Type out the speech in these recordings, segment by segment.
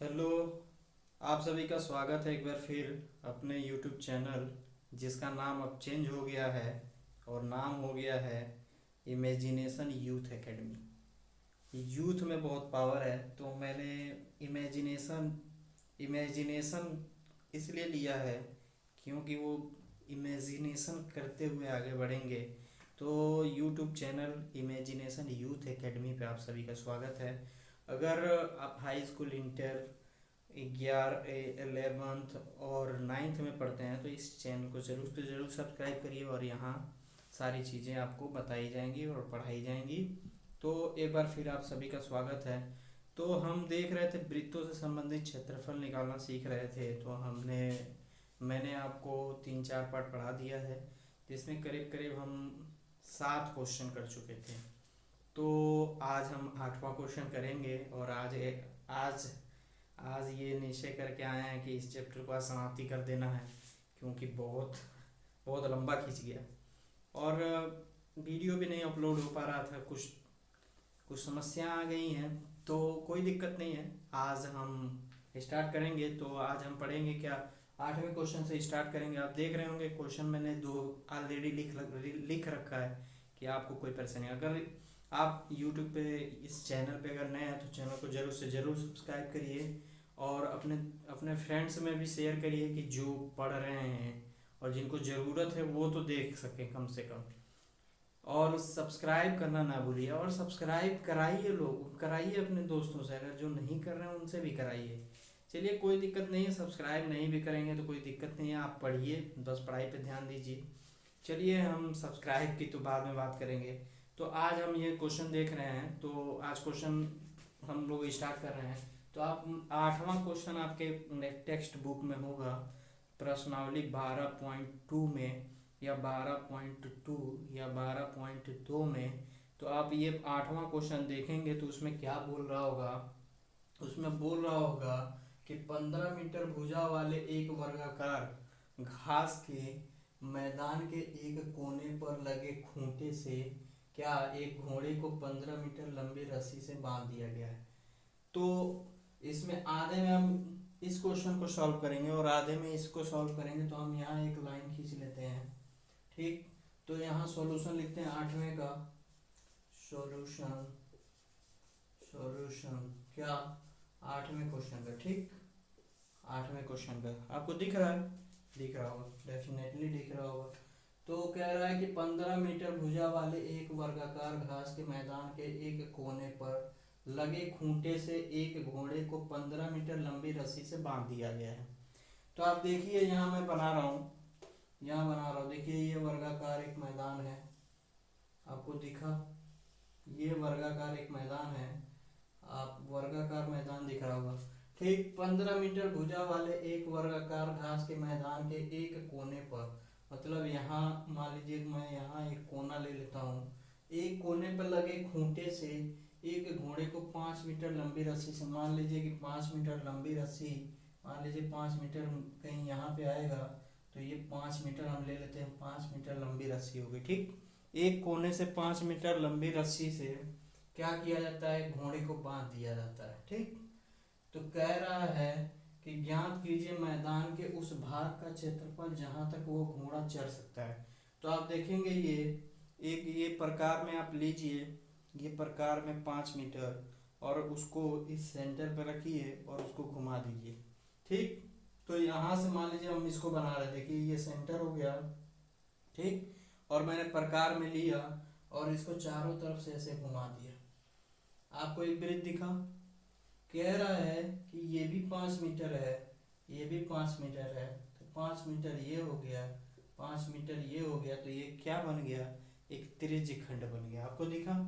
Hello. आप सभी का स्वागत है एक बार फिर अपने यूट्यूब चैनल जिसका नाम अब चेंज हो गया है और नाम हो गया है इमेजिनेशन यूथ एकेडमी। यूथ में बहुत पावर है तो मैंने इमेजिनेशन इमेजिनेशन इसलिए लिया है क्योंकि वो इमेजिनेशन करते हुए आगे बढ़ेंगे। तो YouTube channel imagination youth academy पे आप सभी का स्वागत है। अगर आप हाई स्कूल इंटर 11th और 9th में पढ़ते हैं तो इस चैनल को ज़रूर से ज़रूर सब्सक्राइब करिए और यहाँ सारी चीज़ें आपको बताई जाएंगी और पढ़ाई जाएंगी। तो एक बार फिर आप सभी का स्वागत है। तो हम देख रहे थे वृत्तों से संबंधित क्षेत्रफल निकालना सीख रहे थे, तो मैंने आपको 3-4 पार्ट पढ़ा दिया है जिसमें करीब करीब हम 7 क्वेश्चन कर चुके थे। तो आज हम 8वां क्वेश्चन करेंगे और आज आज ये निश्चय करके आए हैं कि इस चैप्टर को आज समाप्ति कर देना है क्योंकि बहुत बहुत लंबा खींच गया और वीडियो भी नहीं अपलोड हो पा रहा था। कुछ कुछ समस्या आ गई हैं तो कोई दिक्कत नहीं है। आज हम स्टार्ट करेंगे। तो आज हम पढ़ेंगे क्या, 8वें क्वेश्चन से स्टार्ट करेंगे। आप देख रहे होंगे क्वेश्चन मैंने दो ऑलरेडी लिख रखा है कि आपको कोई परेशानी अगर आप यूट्यूब पे इस चैनल पे अगर नए हैं तो चैनल को ज़रूर से ज़रूर सब्सक्राइब करिए और अपने अपने फ्रेंड्स में भी शेयर करिए कि जो पढ़ रहे हैं और जिनको ज़रूरत है वो तो देख सकें कम से कम। और सब्सक्राइब करना ना भूलिए और सब्सक्राइब कराइए, लोग कराइए अपने दोस्तों से, अगर जो नहीं कर रहे हैं उनसे भी कराइए। चलिए कोई दिक्कत नहीं है, सब्सक्राइब नहीं भी करेंगे तो कोई दिक्कत नहीं है, आप पढ़िए, बस पढ़ाई पे ध्यान दीजिए। चलिए हम सब्सक्राइब की तो बाद में बात करेंगे। तो आज हम ये क्वेश्चन देख रहे हैं, तो आज क्वेश्चन हम लोग स्टार्ट कर रहे हैं। तो आप 8वां क्वेश्चन आपके टेक्स्ट बुक में होगा, प्रश्नावली 12.2 में या 12.2 या 12.2 में। तो आप ये 8वां क्वेश्चन देखेंगे तो उसमें क्या बोल रहा होगा, उसमें बोल रहा होगा कि 15 मीटर भुजा वाले एक वर्गाकार घास के मैदान के एक कोने पर लगे खूंटे से क्या एक घोड़े को 15 मीटर लंबी रस्सी से बांध दिया गया है। तो इसमें आधे में हम इस क्वेश्चन को सॉल्व करेंगे और आधे में इसको सॉल्व करेंगे। तो हम यहाँ एक लाइन खींच लेते हैं, ठीक। तो यहाँ सॉल्यूशन लिखते हैं 8वें का सॉल्यूशन, सॉल्यूशन क्या 8वें क्वेश्चन का, ठीक। 8वें क्वेश्चन का आपको दिख रहा है, दिख रहा होगा, डेफिनेटली दिख रहा होगा। तो कह रहा है कि 15 मीटर भुजा वाले एक वर्गाकार घास के मैदान के एक कोने पर लगे खूंटे से एक घोड़े को 15 मीटर लंबी रस्सी से बांध दिया गया है। तो आप देखिए यहाँ मैं बना रहा हूँ, यहाँ बना रहा हूँ, देखिए ये वर्गाकार एक मैदान है, आपको दिखा, ये वर्गाकार एक मैदान है, आप वर्गाकार मैदान दिख रहा होगा, ठीक। 15 मीटर भुजा वाले एक वर्गाकार घास के मैदान के एक कोने पर, मतलब यहाँ मान लीजिए मैं यहाँ एक कोना ले लेता हूँ, एक कोने पर लगे खूंटे से एक घोड़े को 5 मीटर लंबी रस्सी से, मान लीजिए कि 5 मीटर लंबी रस्सी, मान लीजिए 5 मीटर कहीं यहाँ पे आएगा तो ये 5 मीटर हम ले लेते हैं, 5 मीटर लंबी रस्सी होगी, ठीक। एक कोने से 5 मीटर लंबी रस्सी से क्या किया जाता है, घोड़े को बांध दिया जाता है, ठीक। तो कह रहा है कि ज्ञात कीजिए मैदान के उस भाग का क्षेत्रफल जहां तक वो घोड़ा चढ़ सकता है। तो आप देखेंगे ये प्रकार में आप लीजिए, ये प्रकार में 5 मीटर और उसको इस सेंटर पर रखिए और उसको घुमा दीजिए, ठीक। तो यहाँ से मान लीजिए हम इसको बना रहे, देखिए ये सेंटर हो गया, ठीक। और मैंने प्रकार में लिया और इसको चारों तरफ से ऐसे घुमा दिया, आपको एक वृत्त दिखा। कह रहा है कि ये भी 5 मीटर है, ये भी 5 मीटर है, तो 5 मीटर ये हो गया, 5 मीटर ये हो गया, तो ये क्या बन गया, एक त्रिज्य खंड बन गया, आपको दिखा।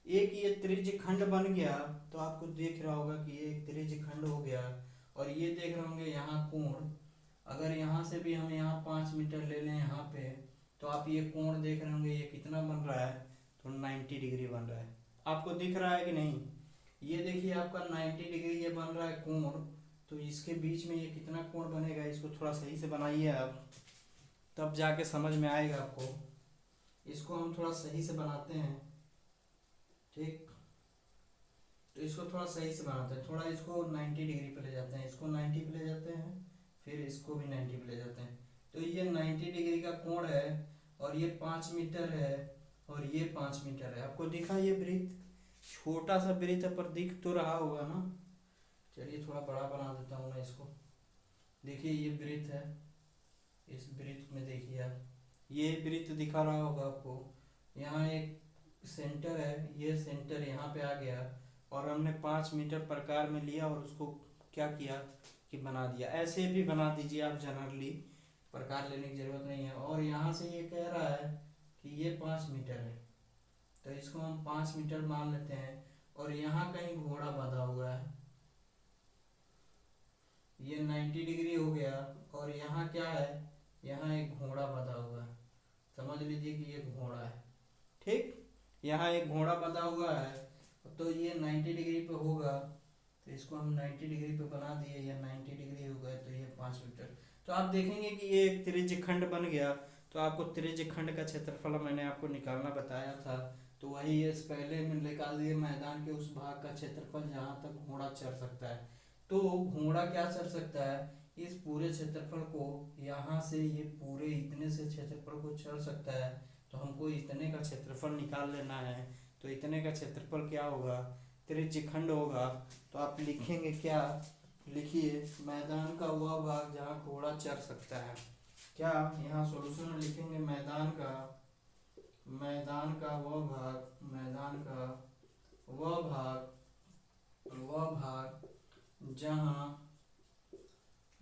एक ये त्रिज्य खंड बन गया, तो आपको देख रहा होगा कि ये एक त्रिज्य खंड हो गया। और ये देख रहे होंगे यहाँ कोण, अगर यहाँ से भी हम यहाँ 5 मीटर ले लें यहाँ पे, तो आप ये कोण देख रहे होंगे, ये कितना बन रहा है, तो 90 डिग्री बन रहा है, आपको दिख रहा है कि नहीं। ये देखिए आपका 90 डिग्री ये बन रहा है कोण, तो इसके बीच में ये कितना कोण बनेगा, इसको थोड़ा सही से बनाइए आप, तब जाके समझ में आएगा आपको। इसको हम थोड़ा सही से बनाते हैं, ठीक। तो इसको थोड़ा सही से बनाते हैं, थोड़ा इसको 90 डिग्री पे ले जाते हैं, इसको 90 पे ले जाते हैं, फिर इसको भी 90 पे ले जाते हैं। तो ये 90 डिग्री का कोण है और ये 5 मीटर है और ये 5 मीटर है। आपको दिखा ये वृत्त, छोटा सा वृत्त है पर दिख तो रहा होगा ना। चलिए थोड़ा बड़ा बना देता हूँ मैं इसको। देखिए ये वृत्त है, इस वृत्त में देखिए आप, ये वृत्त दिखा रहा होगा आपको। यहाँ एक सेंटर है, ये सेंटर यहाँ पे आ गया और हमने 5 मीटर प्रकार में लिया और उसको क्या किया कि बना दिया। ऐसे भी बना दीजिए आप, जनरली प्रकार लेने की जरूरत नहीं है। और यहाँ से ये कह रहा है कि ये 5 मीटर है, तो इसको हम 5 मीटर मान लेते हैं। और यहाँ कहीं घोड़ा बंधा हुआ है, ये 90 डिग्री हो गया और यहाँ क्या है, यहाँ एक घोड़ा बंधा हुआ है, समझ लीजिए कि ये घोड़ा है। ठीक, यहाँ एक घोड़ा बंधा हुआ है तो ये 90 डिग्री पे होगा, तो इसको हम 90 डिग्री पे बना दिए, ये 90 डिग्री हो गया तो ये 5 मीटर। तो आप देखेंगे कि ये एक त्रिज्य खंड बन गया। तो आपको त्रिज्य खंड का क्षेत्रफल मैंने आपको निकालना बताया था, तो वही इस पहले में निकाल दिए, मैदान के उस भाग का क्षेत्रफल जहाँ तक घोड़ा चढ़ सकता है। तो घोड़ा क्या चढ़ सकता है, इस पूरे क्षेत्रफल को, यहाँ से ये पूरे इतने से क्षेत्रफल को चढ़ सकता है। तो हमको इतने का क्षेत्रफल निकाल लेना है, तो इतने का क्षेत्रफल क्या होगा, त्रिज्य खंड होगा। तो आप लिखेंगे क्या, लिखिए मैदान का वह भाग जहाँ घोड़ा चढ़ सकता है। क्या यहाँ सॉल्यूशन में लिखेंगे, मैदान का वह भाग, मैदान का वह भाग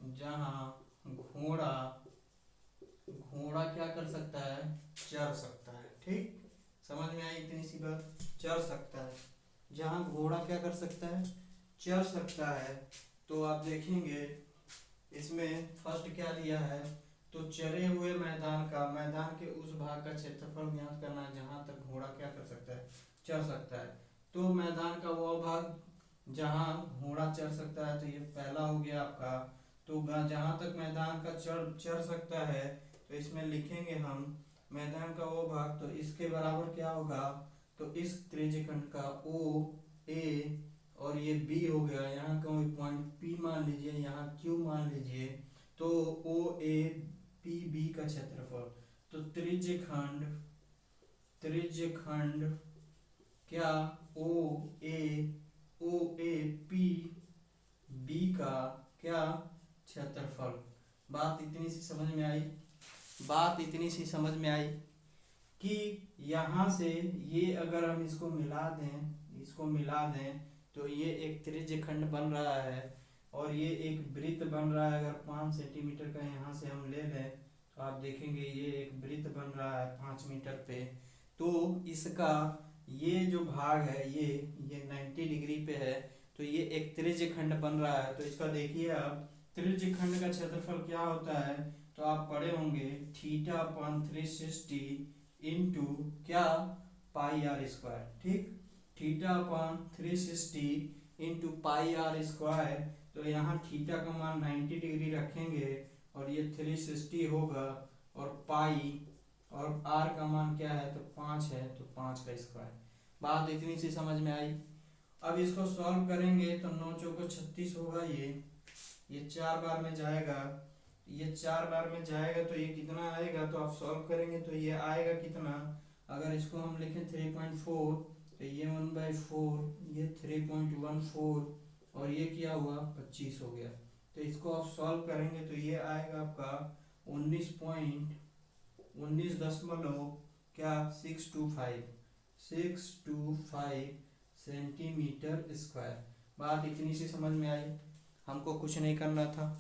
जहाँ घोड़ा क्या कर सकता है, चढ़ सकता है। ठीक, समझ में आई इतनी सी बात, चढ़ सकता है, जहाँ घोड़ा क्या कर सकता है, चढ़ सकता है। तो आप देखेंगे इसमें फर्स्ट क्या दिया है, तो चरे हुए मैदान के उस भाग का क्षेत्रफल ज्ञात करना है जहाँ तक घोड़ा क्या कर सकता है, चढ़ सकता है। तो मैदान का वो भाग जहाँ घोड़ा चढ़ सकता है, तो ये पहला हो गया आपका। तो जहाँ तक मैदान का चढ़ सकता है, तो इसमें लिखेंगे हम मैदान का वो भाग, तो इसके बराबर क्या होगा, तो इस त्रिज्यखंड का ओ ए और ये बी हो गया, यहाँ कोई पॉइंट पी मान लीजिए, यहाँ क्यू मान लीजिए। तो ओ ए पी बी का क्षेत्रफल, तो त्रिज्यखंड क्या, ओ ए पी बी का क्या क्षेत्रफल। बात इतनी सी समझ में आई कि यहाँ से ये अगर हम इसको मिला दें तो ये एक त्रिज्य खंड बन रहा है और ये एक वृत्त बन रहा है। अगर 5 सेंटीमीटर का यहाँ से हम ले लें तो आप देखेंगे ये एक वृत्त बन रहा है 5 मीटर पे। तो इसका ये जो भाग है ये 90 डिग्री पे है, तो ये एक त्रिज्य खंड बन रहा है। तो इसका देखिए आप, त्रिज्य खंड का क्षेत्रफल क्या होता है, तो आप पढ़े होंगे θ/360 इंटू क्या, पाई आर स्क्वायर। ठीक, θ/360 इंटू पाई आर स्क्वायर। तो यहाँ थीटा का मान 90 डिग्री रखेंगे और ये 360 होगा और पाई और आर का मान क्या है, तो 5 है, तो 5 का स्क्वायर। बात इतनी सी समझ में आई। अब इसको सॉल्व करेंगे तो 9 चौको 36 होगा, ये 4 बार में जाएगा, तो ये कितना आएगा, तो आप सॉल्व करेंगे तो ये आएगा कितना, अगर इसको हम लिखें 3.4, तो ये 1/4, ये 3.14 और ये क्या हुआ 25 हो गया। तो इसको आप सॉल्व करेंगे तो ये आएगा आपका 625 सेंटीमीटर स्क्वायर। बात इतनी सी समझ में आई। हमको कुछ नहीं करना था,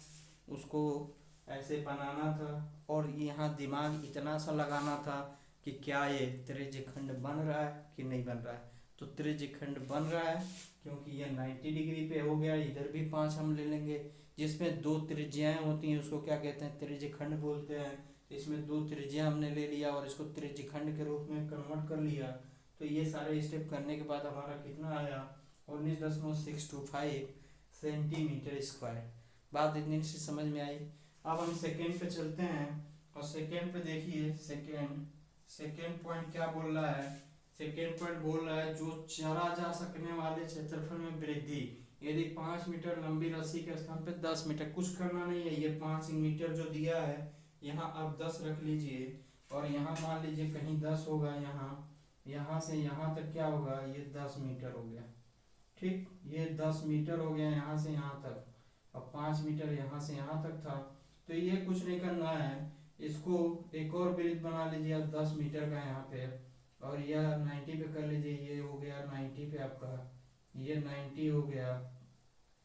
उसको ऐसे बनाना था और यहाँ दिमाग इतना सा लगाना था कि क्या ये त्रिज्य खंड बन रहा है कि नहीं बन रहा है। तो त्रिज्य खंड बन रहा है क्योंकि ये 90 डिग्री पे हो गया, इधर भी 5 हम ले लेंगे, जिसमें 2 त्रिज्याएं होती हैं उसको क्या कहते हैं, त्रिज्य खंड बोलते हैं। तो इसमें 2 त्रिज्या हमने ले लिया और इसको त्रिज्य खंड के रूप में कन्वर्ट कर लिया। तो ये सारे स्टेप करने के बाद हमारा कितना आया, 19.625 सेंटीमीटर स्क्वायर। बात इतनी सी समझ में आई। अब हम सेकेंड पे चलते हैं और सेकेंड पे देखिए, सेकेंड पॉइंट क्या बोल रहा है। सेकेंड पॉइंट बोल रहा है जो चला जा सकने वाले क्षेत्रफल में वृद्धि, यदि 5 मीटर लंबी रस्सी के स्थान पे 10 मीटर, कुछ करना नहीं है, ये 5 मीटर जो दिया है यहाँ आप 10 रख लीजिए, और यहाँ मान लीजिए कहीं 10 होगा, यहाँ से यहाँ तक क्या होगा, ये 10 मीटर हो गया। ठीक, ये 10 मीटर हो गया यहाँ से यहाँ तक, अब 5 मीटर यहाँ से यहाँ तक था। तो ये कुछ नहीं करना है, इसको एक और वृत्त बना लीजिए आप 10 मीटर का यहाँ पे, और यह 90 पे कर लीजिए, ये हो गया 90 पे आपका, ये 90 हो गया,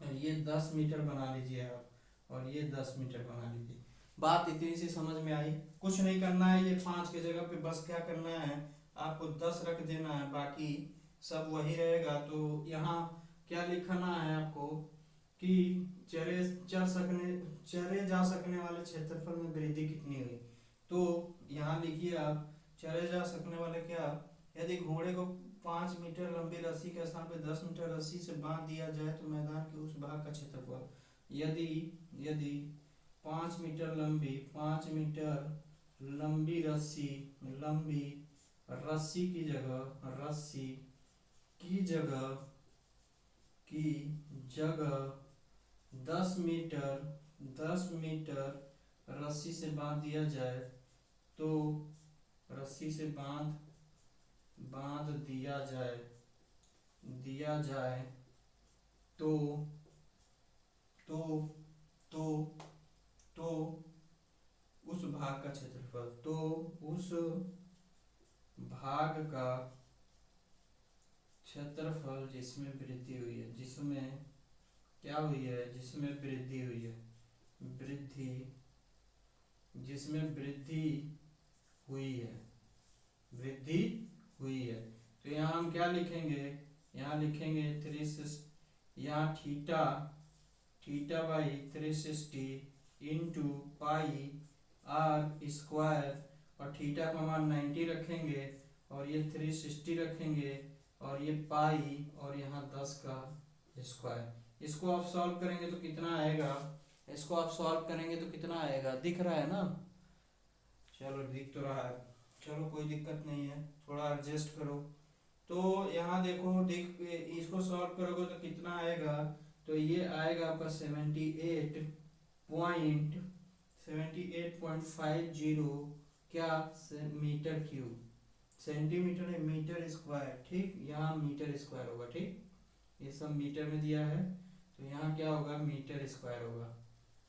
और ये 10 मीटर बना लीजिए आप, और ये 10 मीटर बना लीजिए। बात इतनी सी समझ में आई, कुछ नहीं करना है, ये 5 की जगह पे बस क्या करना है, आपको 10 रख देना है, बाकी सब वही रहेगा। तो यहाँ क्या लिखना है आपको कि चरे जा सकने वाले क्षेत्रफल में वृद्धि कितनी हुई। तो यहाँ लिखिए आप, चरे जा सकने वाले क्या, यदि घोड़े को 5 मीटर लंबी रस्सी के स्थान पर 10 मीटर रस्सी से बांध दिया जाए तो मैदान के उस भाग का क्षेत्रफल, यदि 5 मीटर लंबी रस्सी की जगह 10 मीटर रस्सी से बांध दिया जाए, तो रस्सी से बांध दिया जाए तो उस भाग का क्षेत्रफल, तो उस भाग का क्षेत्रफल जिसमें वृद्धि हुई है, जिसमें क्या हुई है, जिसमें वृद्धि हुई है, जिसमें वृद्धि हुई है। तो यहाँ हम क्या लिखेंगे, यहाँ लिखेंगे 360, यहाँ theta by 360 into pi r square, और थीटा का मान 90 रखेंगे, और ये 360 रखेंगे, और ये पाई, और यहाँ 10 का स्क्वायर। इसको आप सॉल्व करेंगे तो कितना आएगा, दिख रहा है ना, चलो दिख तो रहा है, चलो कोई दिक्कत नहीं है, थोड़ा एडजस्ट करो। तो यहाँ देखो, इसको सॉल्व करोगे तो कितना आएगा, तो ये आएगा आपका 78.50 क्या मीटर क्यूब, सेंटीमीटर है, मीटर स्क्वायर। ठीक, यहाँ मीटर स्क्वायर होगा। ठीक, ये सब मीटर में दिया है, तो यहाँ क्या होगा, मीटर स्क्वायर होगा,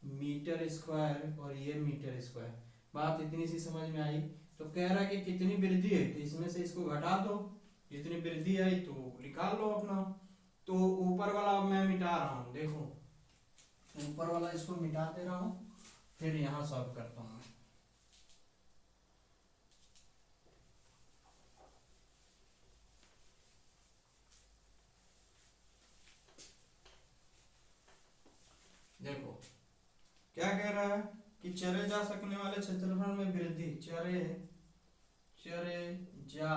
मीटर स्क्वायर, और ये मीटर स्क्वायर। बात इतनी सी समझ में आई। तो कह रहा है कि कितनी वृद्धि है, तो इसमें से इसको घटा दो, जितनी वृद्धि आई तो निकाल लो अपना। तो ऊपर वाला अब मैं मिटा रहा हूँ, देखो ऊपर वाला इसको मिटा दे रहा हूँ, फिर यहाँ सॉल्व करता हूँ। देखो क्या कह रहा है कि चरे जा सकने वाले क्षेत्रफल में वृद्धि, चरे जा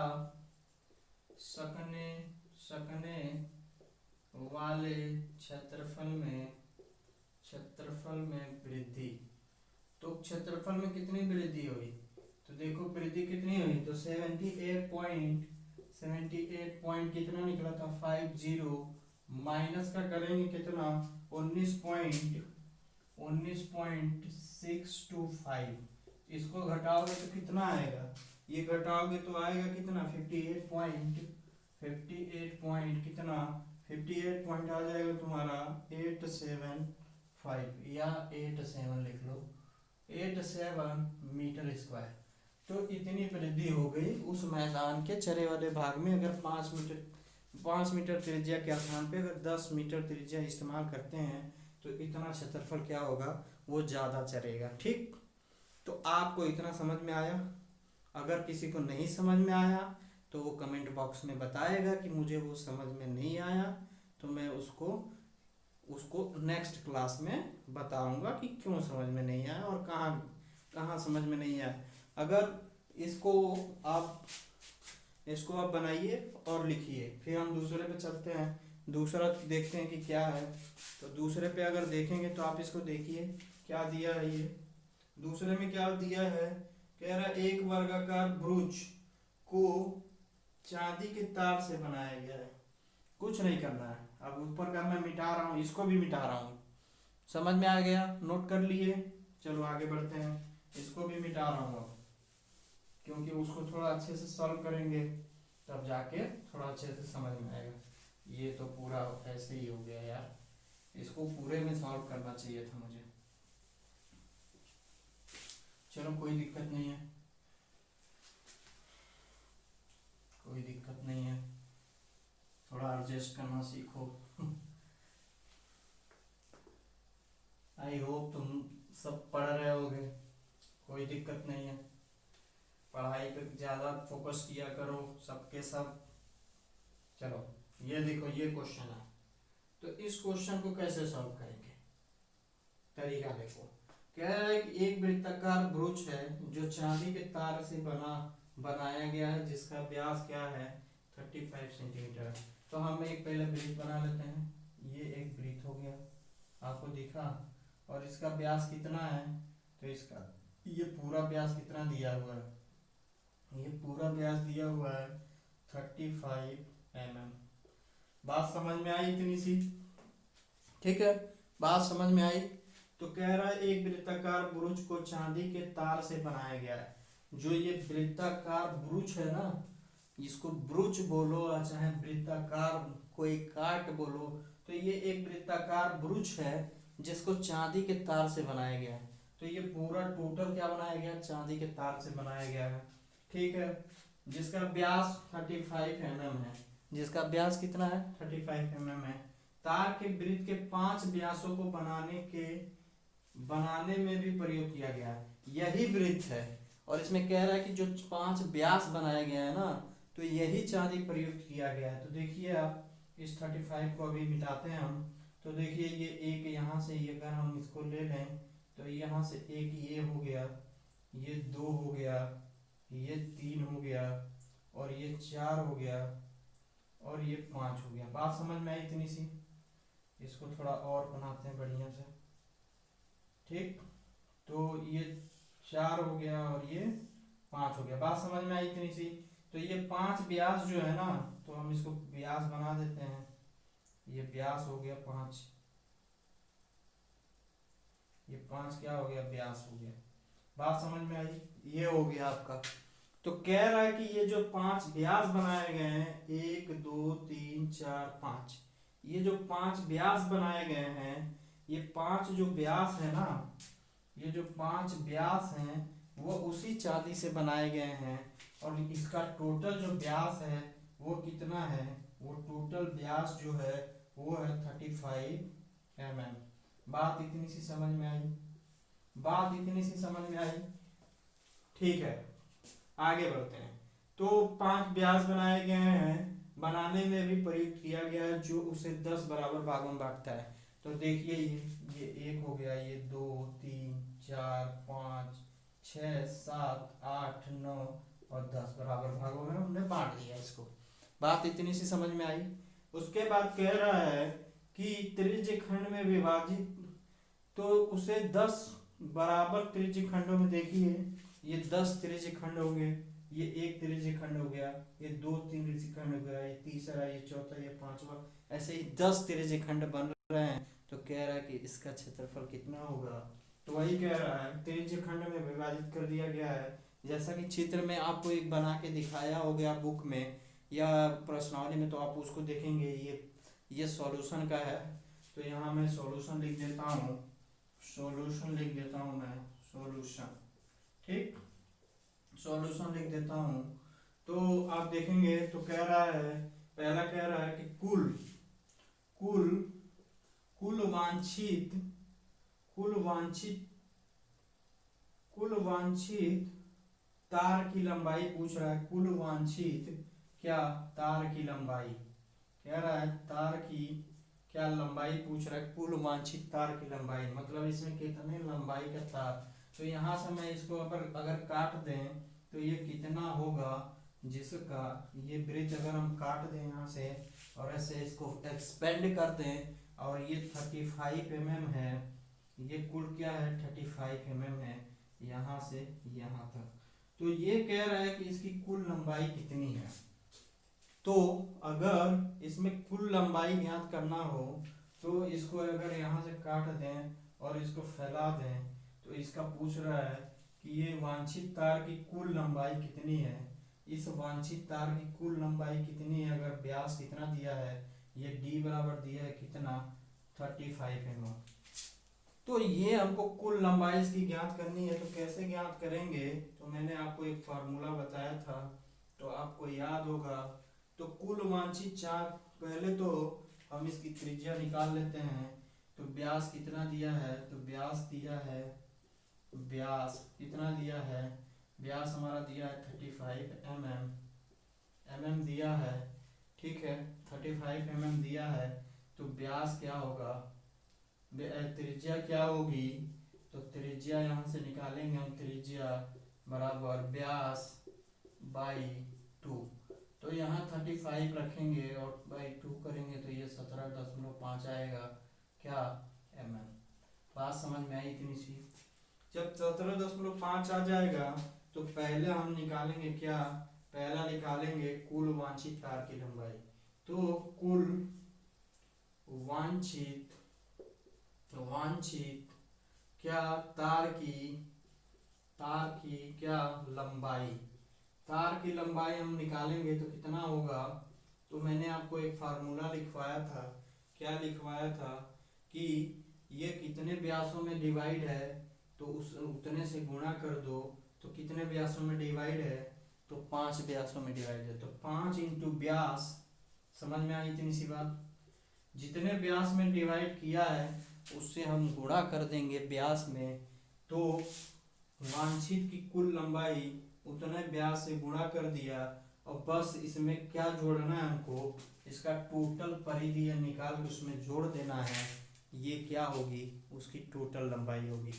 सकने वाले क्षेत्रफल में वृद्धि। तो क्षेत्रफल में कितनी वृद्धि हुई, तो देखो वृद्धि कितनी हुई, तो 78 पॉइंट कितना निकला था, 50, माइनस का करेंगे कितना, 19.625, इसको घटाओगे तो कितना आएगा, ये घटाओगे तो आएगा कितना, 58 पॉइंट कितना, 58 पॉइंट आ जाएगा तुम्हारा 875, या 87 लिख लो, 87 मीटर स्क्वायर। तो इतनी वृद्धि हो गई उस मैदान के चरे वाले भाग में। अगर 5 मीटर त्रिज्या के स्थान पे अगर 10 मीटर त्रिज्या इस्तेमाल करते हैं तो इतना क्षेत्रफल क्या होगा, वो ज़्यादा चरेगा। ठीक, तो आपको इतना समझ में आया। अगर किसी को नहीं समझ में आया तो वो कमेंट बॉक्स में बताएगा कि मुझे वो समझ में नहीं आया, तो मैं उसको नेक्स्ट क्लास में बताऊंगा कि क्यों समझ में नहीं आया और कहाँ समझ में नहीं आया। अगर इसको आप बनाइए और लिखिए, फिर हम दूसरे पे चलते हैं, दूसरा देखते हैं कि क्या है। तो दूसरे पे अगर देखेंगे तो आप इसको देखिए क्या दिया है। ये दूसरे में क्या दिया है, कह रहा है एक वर्गाकार भुज को चांदी के तार से बनाया गया है। कुछ नहीं करना है, अब ऊपर का मैं मिटा रहा हूँ, इसको भी मिटा रहा हूँ। समझ में आ गया, नोट कर लिए। चलो आगे बढ़ते हैं, इसको भी मिटा रहा हूँ अब, क्योंकि उसको थोड़ा अच्छे से सॉल्व करेंगे तब जाके थोड़ा अच्छे से समझ में आएगा। ये तो पूरा ऐसे ही हो गया यार, इसको पूरे में सॉल्व करना चाहिए था मुझे। चलो कोई दिक्कत नहीं है, कोई दिक्कत नहीं है, थोड़ा एडजस्ट करना सीखो। आई होप तुम सब पढ़ रहे होगे, कोई दिक्कत नहीं है। पढ़ाई पे ज़्यादा फोकस किया करो सबके सब। चलो ये देखो, ये क्वेश्चन है, तो इस क्वेश्चन को कैसे सॉल्व करेंगे, तरीका देखो। कह रहा है कि एक वृत्ताकार ब्रुच है जो चांदी के तार से बनाया गया है, जिसका व्यास क्या है 35 सेंटीमीटर। तो हम एक पहले वृत्त बना लेते हैं, ये एक वृत्त हो गया, आपको दिखा। और इसका व्यास कितना है, तो इसका ये पूरा व्यास कितना दिया हुआ है, ये पूरा व्यास दिया हुआ है 35 mm। बात समझ में आई इतनी सी, ठीक है, बात समझ में आई। तो कह रहा है एक वृत्ताकार ब्रुच को चांदी के तार से बनाया गया है। जो ये वृत्ताकार ब्रुच है ना, इसको ब्रुच बोलो चाहे वृत्ताकार कोई काट बोलो, तो ये एक वृत्ताकार ब्रुच है जिसको चांदी के तार से बनाया गया है। तो ये पूरा टोटल क्या बनाया गया, चांदी के तार से बनाया गया है, ठीक है। जिसका व्यास 35 mm है, जिसका व्यास कितना है 35 mm है। तार के वृत्त के 5 व्यासों को बनाने में भी प्रयोग किया गया है, यही वृत्त है। और इसमें कह रहा है कि जो 5 व्यास बनाया गया है ना, तो यही चांदी प्रयुक्त किया गया है। तो देखिए आप इस 35 को अभी मिटाते हैं हम, तो देखिए ये एक यहाँ से, ये अगर हम इसको ले लें तो यहाँ से एक ये हो गया, ये 2 हो गया, ये 3 हो गया, और ये 4 हो गया, और ये 5 हो गया। बात समझ में आई इतनी सी। इसको थोड़ा और बनाते हैं बढ़िया से, ठीक। तो ये 4 हो गया और ये 5 हो गया, बात समझ में आई इतनी सी। तो ये 5 व्यास जो है ना, तो हम इसको व्यास बना देते हैं, ये व्यास हो गया 5, ये 5 क्या हो गया, व्यास हो गया। बात समझ में आई, ये हो गया आपका। तो कह रहा है कि ये जो 5 व्यास बनाए गए हैं, 1 2 3 4 5, ये जो 5 व्यास बनाए गए हैं, ये 5 जो व्यास है ना, ये जो 5 व्यास हैं वो उसी चांदी से बनाए गए हैं। और इसका टोटल जो व्यास है वो कितना है, वो टोटल व्यास जो है वो है 35 mm। बात इतनी सी समझ में आई, बात इतनी सी समझ में आई, ठीक है। आगे बढ़ते हैं। तो 5 व्यास बनाए गए हैं, बनाने में भी प्रयुक्त किया गया है, जो उसे 10 बराबर भागों में बांटता है। तो देखिए ये 1 हो गया, ये 2 3 4 5 6 7 8 9 और 10 बराबर भागों में हमने बांट दिया इसको। बात इतनी सी समझ में आई। उसके बाद कह रहा है कि त्रिज्य खंड में विभाजित, तो उसे 10 बराबर त्रिज्य खंडों में, देखिए ये 10 त्रिज्य खंड हो गए, ये 1 त्रिज्य खंड हो गया, ये 2 त्रिज्य खंड हो गया, ये तीसरा, ये चौथा, ये पांचवा, ऐसे ही 10 त्रिज्य खंड बन रहे हैं। तो कह रहा है कि इसका क्षेत्रफल कितना होगा, तो वही कह रहा है त्रिज्य खंड में विभाजित कर दिया गया है। जैसा कि चित्र में आपको एक बना के दिखाया हो गया बुक में या प्रश्नावली में, तो आप उसको देखेंगे, ये सॉल्यूशन का है। तो यहाँ मैं सॉल्यूशन लिख देता हूँ, सॉल्यूशन लिख देता हूँ मैं, सॉल्यूशन, ठीक, सॉल्यूशन लिख देता हूँ। तो आप देखेंगे तो कह रहा है, पहला कह रहा है कि कुल कुल कुल वांछित कुल वांछित कुल वांछित तार की लंबाई पूछ रहा है। कुल वांछित क्या, तार की लंबाई कह रहा है, तार की क्या लंबाई पूछ रहा है, कुल वांछित तार की लंबाई, मतलब इसमें कितने लंबाई का तार। तो यहाँ से मैं इसको अगर काट दें तो ये कितना होगा, जिसका ये वृत्त अगर हम काट दें यहाँ से और ऐसे इसको एक्सपेंड कर दें, और ये 35 mm है, ये कुल क्या है 35 mm है, यहाँ से यहाँ तक। तो ये कह रहा है कि इसकी कुल लंबाई कितनी है, तो अगर इसमें कुल लंबाई ज्ञात करना हो तो इसको अगर यहाँ से काट दें और इसको फैला दें तो इसका पूछ रहा है कि ये वांछित तार की कुल लंबाई कितनी है। इस वांछित तार की कुल लंबाई कितनी है, अगर व्यास कितना दिया है, ये d बराबर दिया है कितना 35 mm। तो ये हमको कुल लंबाई इसकी ज्ञात करनी है। तो कैसे ज्ञात करेंगे, तो मैंने आपको एक फार्मूला बताया था तो आपको याद होगा। तो कुल वांछित चार, पहले तो हम इसकी त्रिज्या निकाल लेते हैं। तो व्यास कितना दिया है, तो व्यास दिया है, व्यास कितना दिया है, व्यास हमारा दिया है 35 mm, mm दिया है, ठीक है 35 mm दिया है। तो व्यास क्या होगा, त्रिज्या क्या होगी, तो त्रिज्या यहाँ से निकालेंगे हम, त्रिज्या बराबर व्यास बाई 2। तो यहाँ 35 रखेंगे और बाई 2 करेंगे तो ये 17.5 आएगा क्या, mm। बात समझ में आई इतनी सी। जब 17.5 आ जाएगा तो पहले हम निकालेंगे क्या, पहला निकालेंगे कुल वांछित तार की लंबाई। तो कुल वांछित क्या, तार की क्या लंबाई, तार की लंबाई हम निकालेंगे तो कितना होगा। तो मैंने आपको एक फार्मूला लिखवाया था, क्या लिखवाया था कि ये कितने व्यासों में डिवाइड है तो उस उतने से गुणा कर दो। तो कितने व्यासों में डिवाइड है, तो 5 व्यासों में डिवाइड है। तो 5 इंटू व्यास, समझ में आई इतनी सी बात। जितने व्यास में डिवाइड किया है उससे हम गुणा कर देंगे व्यास में। तो वांछित की कुल लंबाई उतने व्यास से गुणा कर दिया और बस इसमें क्या जोड़ना है हमको, इसका टोटल परिधि निकाल के उसमें जोड़ देना है। ये क्या होगी, उसकी टोटल लंबाई होगी।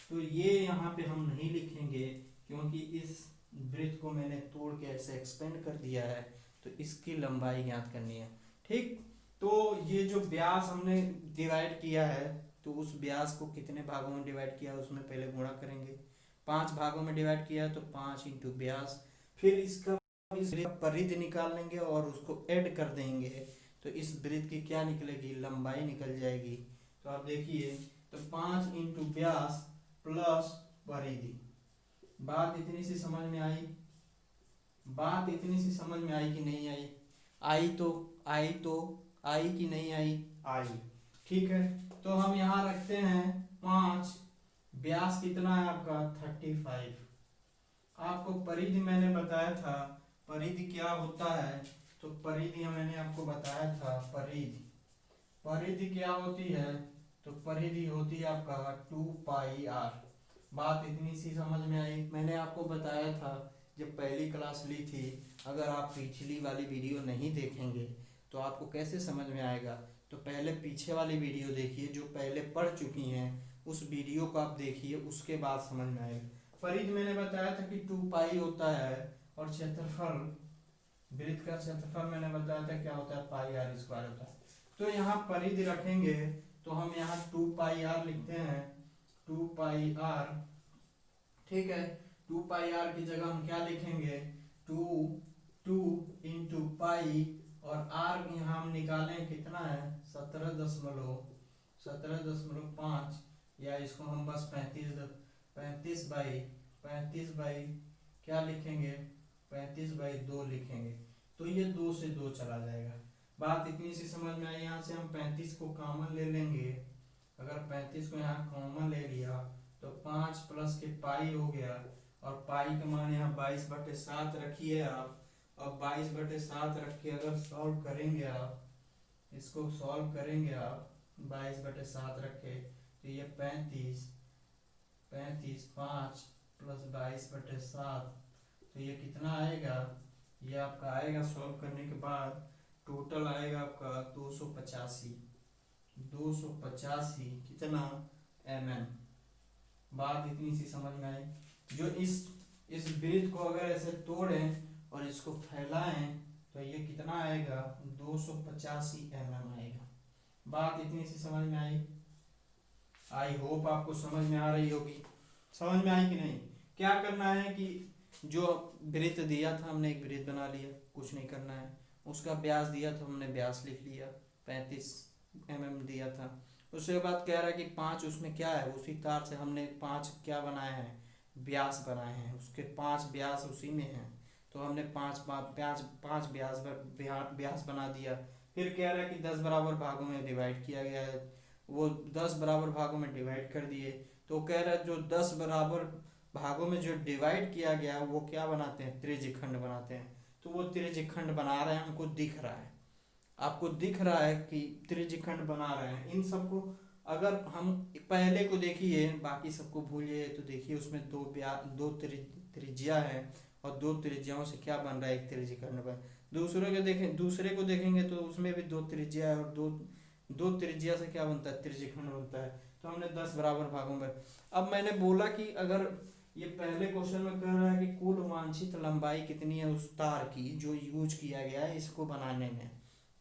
तो ये यहाँ पे हम नहीं लिखेंगे क्योंकि इस वृत्त को मैंने तोड़ के ऐसे एक्सपेंड कर दिया है। तो इसकी लंबाई ज्ञात करनी है, ठीक। तो ये जो व्यास हमने डिवाइड किया है तो उस व्यास को कितने भागों में डिवाइड किया उसमें पहले गुणा करेंगे। 5 भागों में डिवाइड किया है तो 5 इंटू व्यास, फिर इसका परिधि निकाल लेंगे और उसको ऐड कर देंगे। तो इस वृत्त की क्या निकलेगी, लंबाई निकल जाएगी। तो आप देखिए, तो 5 इंटू व्यास प्लस परिधि। बात इतनी सी समझ में आई, बात इतनी सी समझ में आई कि नहीं आई, आई कि नहीं आई, ठीक है। तो हम यहाँ रखते हैं 5, व्यास कितना है आपका 35। आपको परिधि मैंने बताया था, परिधि क्या होता है, तो परिधि मैंने आपको बताया था, परिधि क्या होती है, तो परिधि होती है आपका 2 पाई आर। बात इतनी सी समझ में आई। मैंने आपको बताया था जब पहली क्लास ली थी, अगर आप पिछली वाली वीडियो नहीं देखेंगे तो आपको कैसे समझ में आएगा। तो पहले पीछे वाली वीडियो देखिए, जो पहले पढ़ चुकी हैं उस वीडियो को आप देखिए, उसके बाद समझ में आएगा। परिधि मैंने बताया था कि 2 पाई होता है और क्षेत्रफल, वृत्त का क्षेत्रफल मैंने बताया था क्या होता है, पाई आर स्क्वायर होता है। तो यहाँ परिधि रखेंगे तो हम यहाँ 2 पाई आर लिखते हैं, 2 पाई आर, ठीक है। 2 पाई आर की जगह हम क्या लिखेंगे, 2 इंटू पाई, और आर यहाँ हम निकालें कितना है 17.5, या इसको हम बस 35 बाई क्या लिखेंगे, 35/2 लिखेंगे। तो ये 2 से 2 चला जाएगा। बात इतनी सी समझ में आई। यहाँ से हम 35 को कॉमन ले लेंगे। अगर 35 को यहाँ कॉमन ले लिया तो 5 प्लस के पाई हो गया, और पाई का मान यहाँ 22/7 रखिए आप। अब 22/7 रख के अगर सॉल्व करेंगे आप, इसको सॉल्व करेंगे आप 22/7 रख के, तो ये 35 5 प्लस 22/7, तो ये कितना आएगा, ये आपका आएगा सॉल्व करने के बाद टोटल आएगा आपका 285 कितना mm। बात इतनी सी समझ में आई। जो इस वृत्त को अगर ऐसे तोड़ें और इसको फैलाएं तो ये कितना आएगा 285 mm आएगा। बात इतनी सी समझ में आई होप आपको समझ में आ रही होगी। समझ में आई कि नहीं। क्या करना है कि जो वृत्त दिया था हमने एक वृत्त बना लिया, कुछ नहीं करना है, उसका ब्यास दिया तो हमने ब्यास लिख लिया, 35 mm दिया था। उसके बाद कह रहा है कि 5 उसमें क्या है, उसी तार से हमने 5 क्या बनाए हैं, ब्यास बनाए हैं, उसके 5 ब्यास उसी में हैं, तो हमने 5 ब्यास बना दिया। फिर कह रहा है कि 10 बराबर भागों में डिवाइड किया गया है, वो 10 बराबर भागों में डिवाइड कर दिए। तो कह रहा है जो 10 बराबर भागों में जो डिवाइड किया गया वो क्या बनाते हैं, त्रिज्यखंड बनाते हैं। तो वो त्रिज्यखंड बना रहे हैं, हमको दिख रहा है, आपको दिख रहा है कि त्रिज्यखंड बना रहे हैं। इन सबको अगर हम पहले को देखिए, बाकी सबको भूलिए, तो देखिए उसमें दो त्रिज्या है, और दो त्रिज्याओं से क्या बन रहा है, एक त्रिज्यखंड बन। दूसरे को देखेंगे तो उसमें भी दो त्रिज्या है, और दो दो त्रिज्या से क्या बनता है, त्रिज्यखंड बनता है। तो हमने 10 बराबर भागों में, अब मैंने बोला कि अगर ये पहले क्वेश्चन में कह रहा है कि कुल वांछित लंबाई कितनी है उस तार की जो यूज किया गया है इसको बनाने में,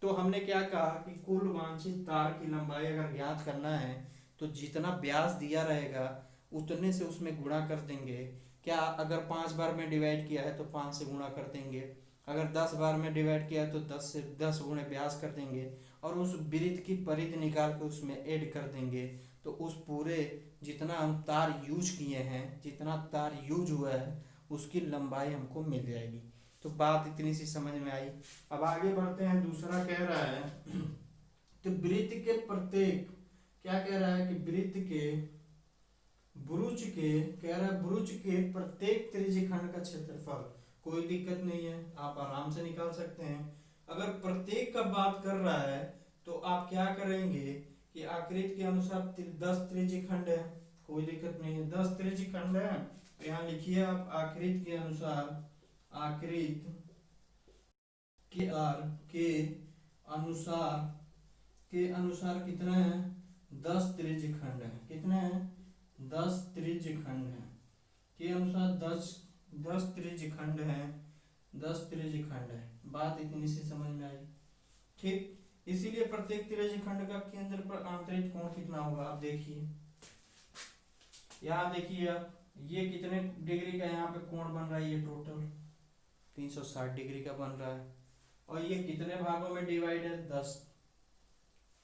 तो हमने क्या कहा कि कुल वांछित तार की लंबाई अगर ज्ञात करना है तो जितना ब्यास दिया रहेगा उतने से उसमें गुणा कर देंगे। क्या, अगर 5 बार में डिवाइड किया है तो 5 से गुणा कर देंगे, अगर 10 बार में डिवाइड किया है तो 10 से 10 गुणे ब्यास कर देंगे, और उस वृत्त की परिधि निकाल के उसमें ऐड कर देंगे। तो उस पूरे जितना हम तार यूज किए हैं, जितना तार यूज हुआ है उसकी लंबाई हमको मिल जाएगी। तो बात इतनी सी समझ में आई। अब आगे बढ़ते हैं, दूसरा कह रहा है तो वृत्त के प्रत्येक, क्या कह रहा है कि वृत्त के ब्रुज के, कह रहा है ब्रुज के प्रत्येक त्रिज्यखंड का क्षेत्रफल, कोई दिक्कत नहीं है, आप आराम से निकाल सकते हैं। अगर प्रत्येक का बात कर रहा है तो आप क्या करेंगे कि आकृति के अनुसार 10 त्रिज्यखंड है, कोई दिक्कत नहीं है, 10 त्रिज्यखंड है। तो यहाँ लिखिए आप आकृति के अनुसार, आकृति के आर के अनुसार कितने हैं, 10 त्रिज्यखंड है, कितने हैं, 10 त्रिज्यखंड है, के अनुसार 10 त्रिज्यखंड है, 10 त्रिज्यखंड है। बात इतनी सी समझ में आई, ठीक। इसीलिए प्रत्येक त्रिज्यखंड का केंद्र पर आंतरिक कोण कितना होगा, आप देखिए, यहाँ देखिए आप, ये कितने डिग्री का यहाँ पे कोण बन रहा है, ये टोटल 360 डिग्री का बन रहा है, और ये कितने भागों में डिवाइड है, 10।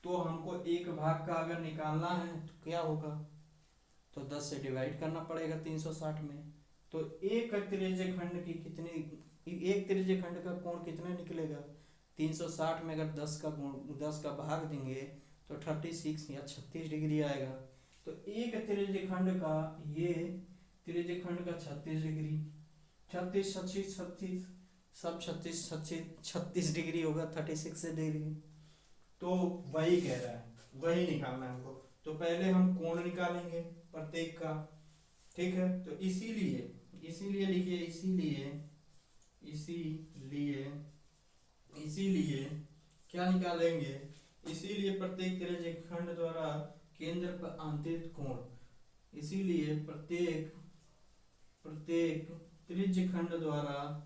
तो हमको एक भाग का अगर निकालना है तो क्या होगा, तो 10 से डिवाइड करना पड़ेगा 360 में। तो एक त्रिज्यखंड की कितनी, एक त्रिज्यखंड का कोण कितना निकलेगा, 360 में अगर 10 का भाग देंगे तो 36 या 36 डिग्री आएगा। तो एक त्रिज्यखंड का, ये त्रिज्यखंड का 36 डिग्री, 36 36 36 सब 36 36 36 डिग्री होगा, 36 डिग्री। तो वही कह रहा है, वही निकालना है हमको। तो पहले हम कोण निकालेंगे प्रत्येक का, ठीक है। तो इसीलिए लिखिए, इसीलिए क्या निकालेंगे, इसीलिए प्रत्येक त्रिज्यखंड द्वारा केंद्र पर आंतरिक कोण, इसीलिए प्रत्येक त्रिज्यखंड द्वारा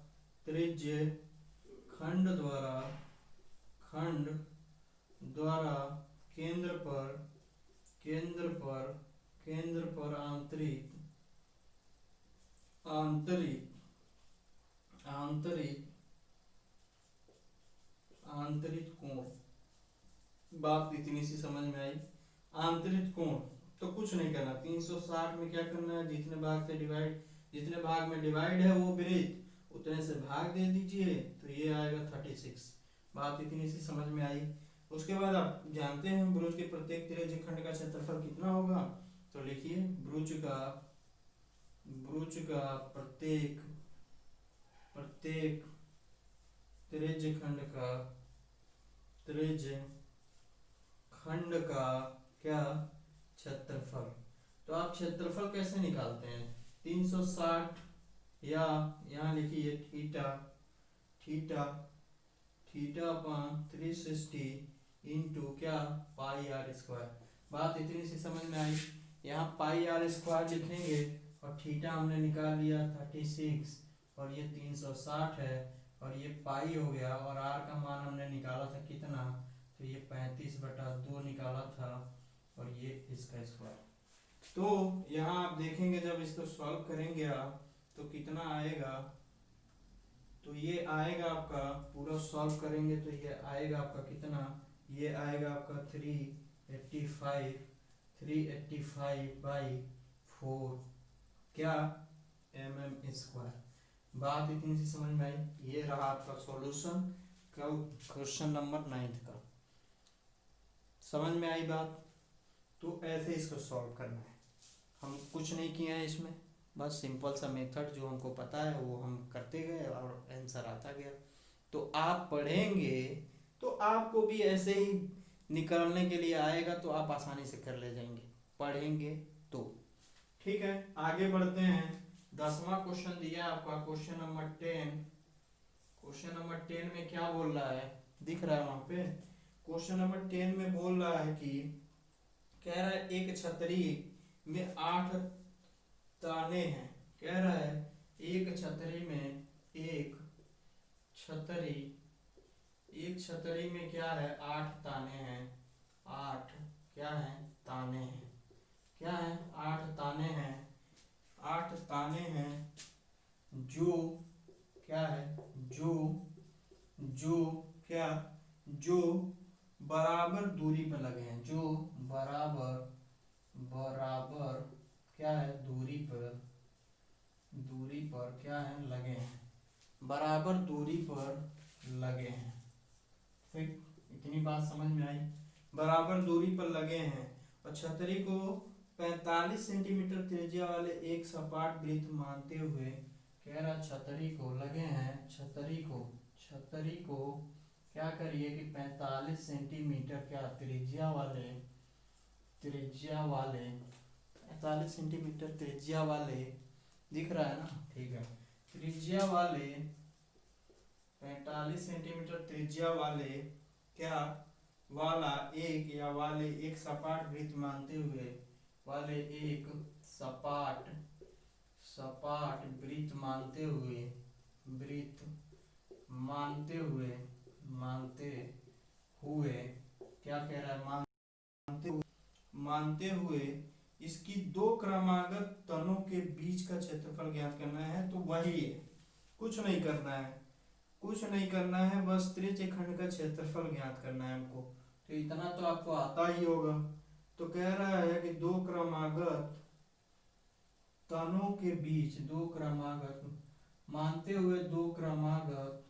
खंड द्वारा केंद्र पर आंतरिक कोण। बात इतनी सी समझ में आई। आंतरिक कोण तो कुछ नहीं करना, 360 में क्या करना है, जितने भाग में डिवाइड है वो वृत्त, उतने से भाग दे दीजिए, तो ये आएगा 36। बात इतनी सी समझ में आई। उसके बाद आप जानते हैं ब्रुज के प्रत्येक त्रिज्यखंड का क्षेत्रफल कितना होगा, तो लिखिए ब्रुज का प्रत्येक त्रिज्यखंड का क्या, क्षेत्रफल। तो आप क्षेत्रफल कैसे निकालते हैं, 360 या यहाँ लिखिए थीटा अपान 360 इंटू क्या, पाई आर स्क्वायर। बात इतनी सी समझ में आई। यहाँ पाई आर स्क्वायर लिखेंगे, और थीटा हमने निकाल लिया 36, और ये 360 है, और ये पाई हो गया, और आर का मान हमने निकाला था कितना, तो ये 35/2 निकाला था, और ये इसका स्क्वायर। तो यहाँ आप देखेंगे जब इसको सॉल्व करेंगे आप तो कितना आएगा, तो ये आएगा आपका, पूरा सॉल्व करेंगे तो ये आएगा आपका कितना, ये आएगा आपका 385 क्या mm²। बात इतनी सी समझ में आई। ये रहा आपका सॉल्यूशन का क्वेश्चन नंबर 9 का। समझ में आई बात? तो ऐसे इसको सॉल्व करना है। हम कुछ नहीं किए हैं इसमें, बस सिंपल सा मेथड जो हमको पता है वो हम करते गए और आंसर आता गया। तो आप पढ़ेंगे तो आपको भी ऐसे ही निकालने के लिए आएगा, तो आप आसानी से कर ले जाएंगे पढ़ेंगे तो। ठीक है, आगे बढ़ते हैं। 10वां क्वेश्चन दिया आपका, क्वेश्चन नंबर 10। क्वेश्चन नंबर 10 में क्या बोल रहा है, दिख रहा है वहां पे? क्वेश्चन नंबर 10 में बोल रहा है कि, कह रहा है एक छतरी में 8 ताने हैं। कह रहा है एक छतरी में एक छतरी में क्या है, 8 ताने हैं। 8 क्या है, ताने हैं। क्या है, 8 ताने हैं। 8 ताने हैं जो क्या है, जो क्या, जो बराबर दूरी पर लगे हैं। जो बराबर क्या है, दूरी पर क्या है, लगे हैं। बराबर दूरी पर लगे हैं। फिर इतनी बात समझ में आई? बराबर दूरी पर लगे हैं और छतरी को 45 सेंटीमीटर त्रिज्या वाले एक सपाट वृत्त मानते हुए, कह रहा छतरी को लगे हैं, छतरी को क्या करिए कि 45 सेंटीमीटर क्या त्रिज्या वाले 45 सेंटीमीटर त्रिज्या वाले, दिख रहा है ना? ठीक है, त्रिज्या वाले 45 सेंटीमीटर त्रिज्या वाले क्या, वाला एक या वाले एक सपाट वृत्त मानते हुए, वाले एक सपाट वृत्त मानते हुए क्या कह रहा है, मानते हुए इसकी दो क्रमागत तनों के बीच का क्षेत्रफल ज्ञात करना है। तो वही है, कुछ नहीं करना है, बस त्रिज्यखंड का क्षेत्रफल ज्ञात करना है हमको। तो इतना तो आपको आता ही होगा। तो कह रहा है कि दो क्रमागत तनों के बीच, दो क्रमागत मानते हुए दो क्रमागत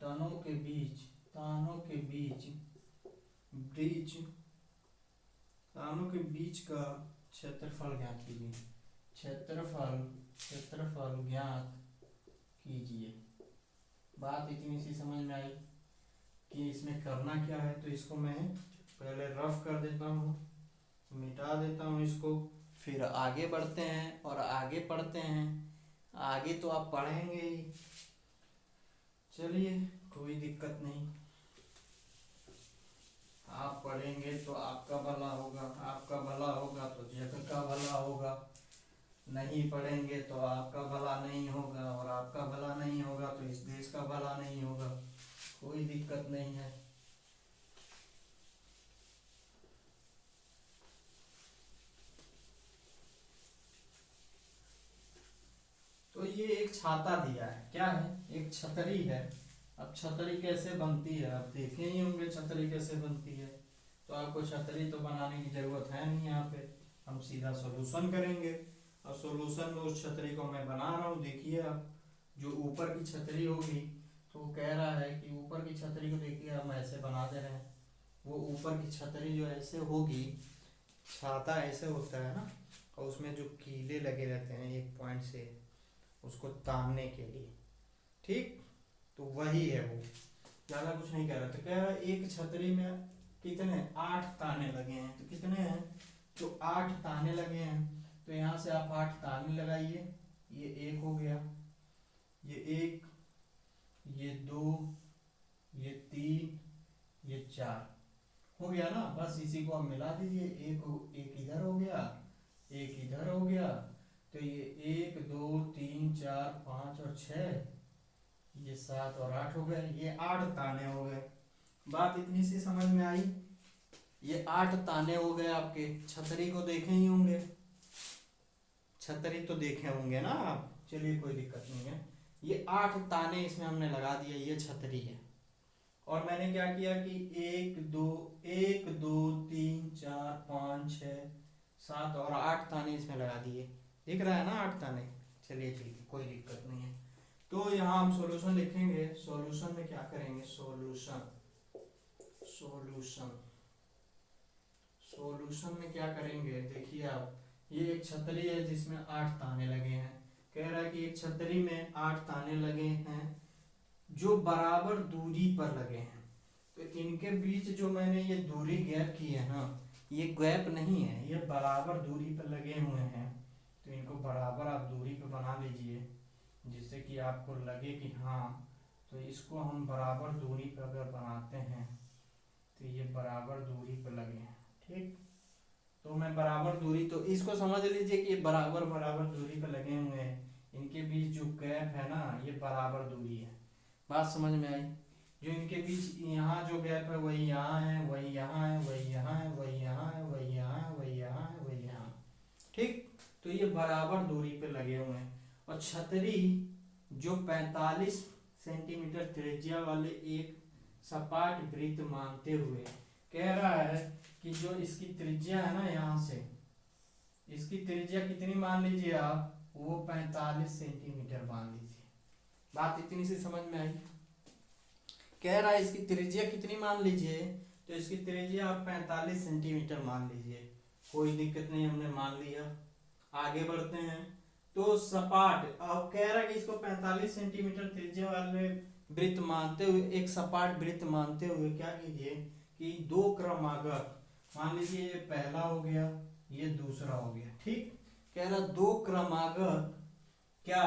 तनों के बीच का क्षेत्रफल ज्ञात कीजिए। क्षेत्रफल ज्ञात कीजिए। बात इतनी सी समझ में आई कि इसमें करना क्या है। तो इसको मैं पहले रफ कर देता हूँ, मिटा देता हूँ इसको, फिर आगे बढ़ते हैं और आगे पढ़ते हैं। आगे तो आप पढ़ेंगे ही, चलिए कोई दिक्कत नहीं। आप पढ़ेंगे तो आपका भला होगा तो जग का भला होगा। नहीं पढ़ेंगे तो आपका भला नहीं होगा, और आपका भला नहीं होगा तो इस देश का भला नहीं होगा। कोई दिक्कत नहीं है। तो ये एक छाता दिया है, क्या है, एक छतरी है। अब छतरी कैसे बनती है, आप देखे ही होंगे छतरी कैसे बनती है। तो आपको छतरी तो बनाने की जरूरत है नहीं, यहाँ पे हम सीधा सॉल्यूशन करेंगे। और सॉल्यूशन में उस छतरी को मैं बना रहा हूँ, देखिए आप। जो ऊपर की छतरी होगी, तो वो कह रहा है कि ऊपर की छतरी को देखिए हम ऐसे बना दे रहे हैं। वो ऊपर की छतरी जो ऐसे होगी, छाता ऐसे होता है ना, और उसमें जो कीले लगे रहते हैं एक पॉइंट से उसको तानने के लिए, ठीक। तो वही है वो, ज्यादा कुछ नहीं कह रहा। तो कह रहा है एक छतरी में कितने 8 ताने लगे हैं। तो कितने हैं, तो 8 ताने लगे हैं। तो यहाँ से आप 8 ताने लगाइए। ये एक हो गया, ये एक, ये 2, ये 3, ये 4 हो गया ना। बस इसी को आप मिला दीजिए। एक इधर हो गया, एक इधर हो गया। तो ये 1 2 3 4 5 और 6, ये 7 और 8 हो गए। ये 8 ताने हो गए। बात इतनी सी समझ में आई? ये 8 ताने हो गए आपके। छतरी को देखे ही होंगे, छतरी तो देखे होंगे ना आप। चलिए कोई दिक्कत नहीं है। ये 8 ताने इसमें हमने लगा दिए, ये छतरी है। और मैंने क्या किया कि 1 2 3 4 5 6 7 और 8 ताने इसमें लगा दिए। दिख रहा है ना 8 ताने। चलिए ठीक है, कोई दिक्कत नहीं है। तो यहाँ हम सॉल्यूशन लिखेंगे। सॉल्यूशन में क्या करेंगे, सॉल्यूशन सॉल्यूशन सॉल्यूशन में क्या करेंगे, देखिए आप, ये एक छतरी है जिसमें 8 ताने लगे हैं। कह रहा है कि एक छतरी में 8 ताने लगे हैं जो बराबर दूरी पर लगे हैं। तो इनके बीच जो मैंने ये दूरी गैप की है ना, ये गैप नहीं है, ये बराबर दूरी पर लगे हुए हैं। तो इनको बराबर आप दूरी पर बना लीजिए, जिससे कि आपको लगे कि हाँ, तो इसको हम बराबर दूरी पर अगर बनाते हैं तो ये बराबर दूरी पर लगे हैं। ठीक, तो मैं बराबर दूरी, तो इसको समझ लीजिए कि ये बराबर बराबर दूरी पर लगे हुए हैं। इनके बीच जो गैप है ना, ये बराबर दूरी है। बात समझ में आई। जो इनके बीच यहाँ जो गैप है वही यहाँ है, वही यहाँ है, वही यहाँ है, वही यहाँ है, वही यहाँ है, वही यहाँ है, वही यहाँ। ठीक, तो ये बराबर दूरी पे लगे हुए हैं। और छतरी जो 45 सेंटीमीटर त्रिज्या वाले एक सपाट वृत्त मानते हुए कह रहा है कि जो इसकी त्रिज्या है ना, यहाँ से इसकी त्रिज्या कितनी मान लीजिए आप, वो 45 सेंटीमीटर मान लीजिए। बात इतनी सी समझ में आई। कह रहा है इसकी त्रिज्या कितनी मान लीजिए, तो इसकी त्रिज्या आप 45 सेंटीमीटर मान लीजिए। कोई दिक्कत नहीं, हमने मान लिया। आगे बढ़ते हैं। तो सपाट, अब कह रहा है कि इसको 45 सेंटीमीटर त्रिज्या वाले वृत्त मानते हुए, एक सपाट वृत्त मानते हुए क्या कीजिए कि 2 क्रमागत, मान लीजिए ये पहला हो गया, ये दूसरा हो गया। ठीक, कह रहा 2 क्रमागत क्या,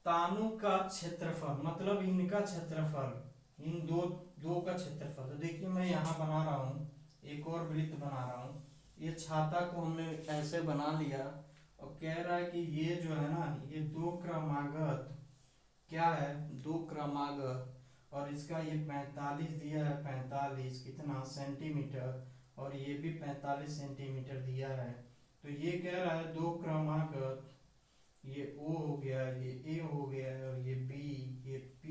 तानों का क्षेत्रफल, मतलब इनका क्षेत्रफल, इन दो दो का क्षेत्रफल। तो देखिए मैं यहाँ बना रहा हूँ, एक और वृत्त बना रहा हूँ। ये छाता को हमने ऐसे बना लिया और कह रहा है कि ये जो है ना, ये 2 क्रमागत क्या है, 2 क्रमागत, और इसका ये 45 दिया है, 45 कितना सेंटीमीटर, और ये भी 45 सेंटीमीटर दिया है। तो ये कह रहा है 2 क्रमागत, ये O हो गया, ये A हो गया, और ये B, ये P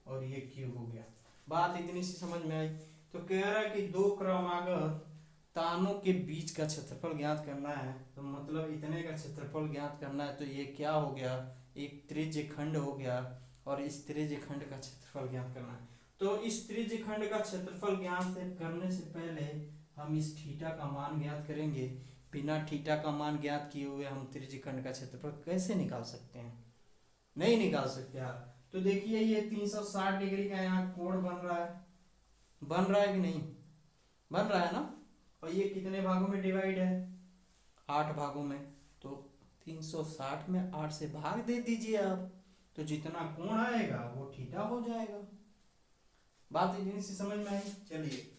और ये Q हो गया। बात इतनी सी समझ में आई। तो कह रहा है कि 2 क्रमागत तानों के बीच का क्षेत्रफल ज्ञात करना है। तो मतलब इतने का क्षेत्रफल ज्ञात करना है। तो ये क्या हो गया, एक त्रिज्य खंड हो गया, और इस त्रिज्य खंड का क्षेत्रफल ज्ञात करना है। तो इस त्रिज्य खंड का क्षेत्रफल ज्ञात करने से पहले हम इस थीटा का मान ज्ञात करेंगे। बिना थीटा का मान ज्ञात किए हुए हम त्रिज्य खंड का क्षेत्रफल कैसे निकाल सकते हैं, नहीं निकाल सकते आप। तो देखिए ये 360 डिग्री का यहाँ कोण बन रहा है, बन रहा है कि नहीं, बन रहा है ना। और ये कितने भागों में डिवाइड है, 8 भागों में। तो 360 में 8 से भाग दे दीजिए आप, तो जितना कोण आएगा वो थीटा हो जाएगा। बात इतनी सी समझ में आई। चलिए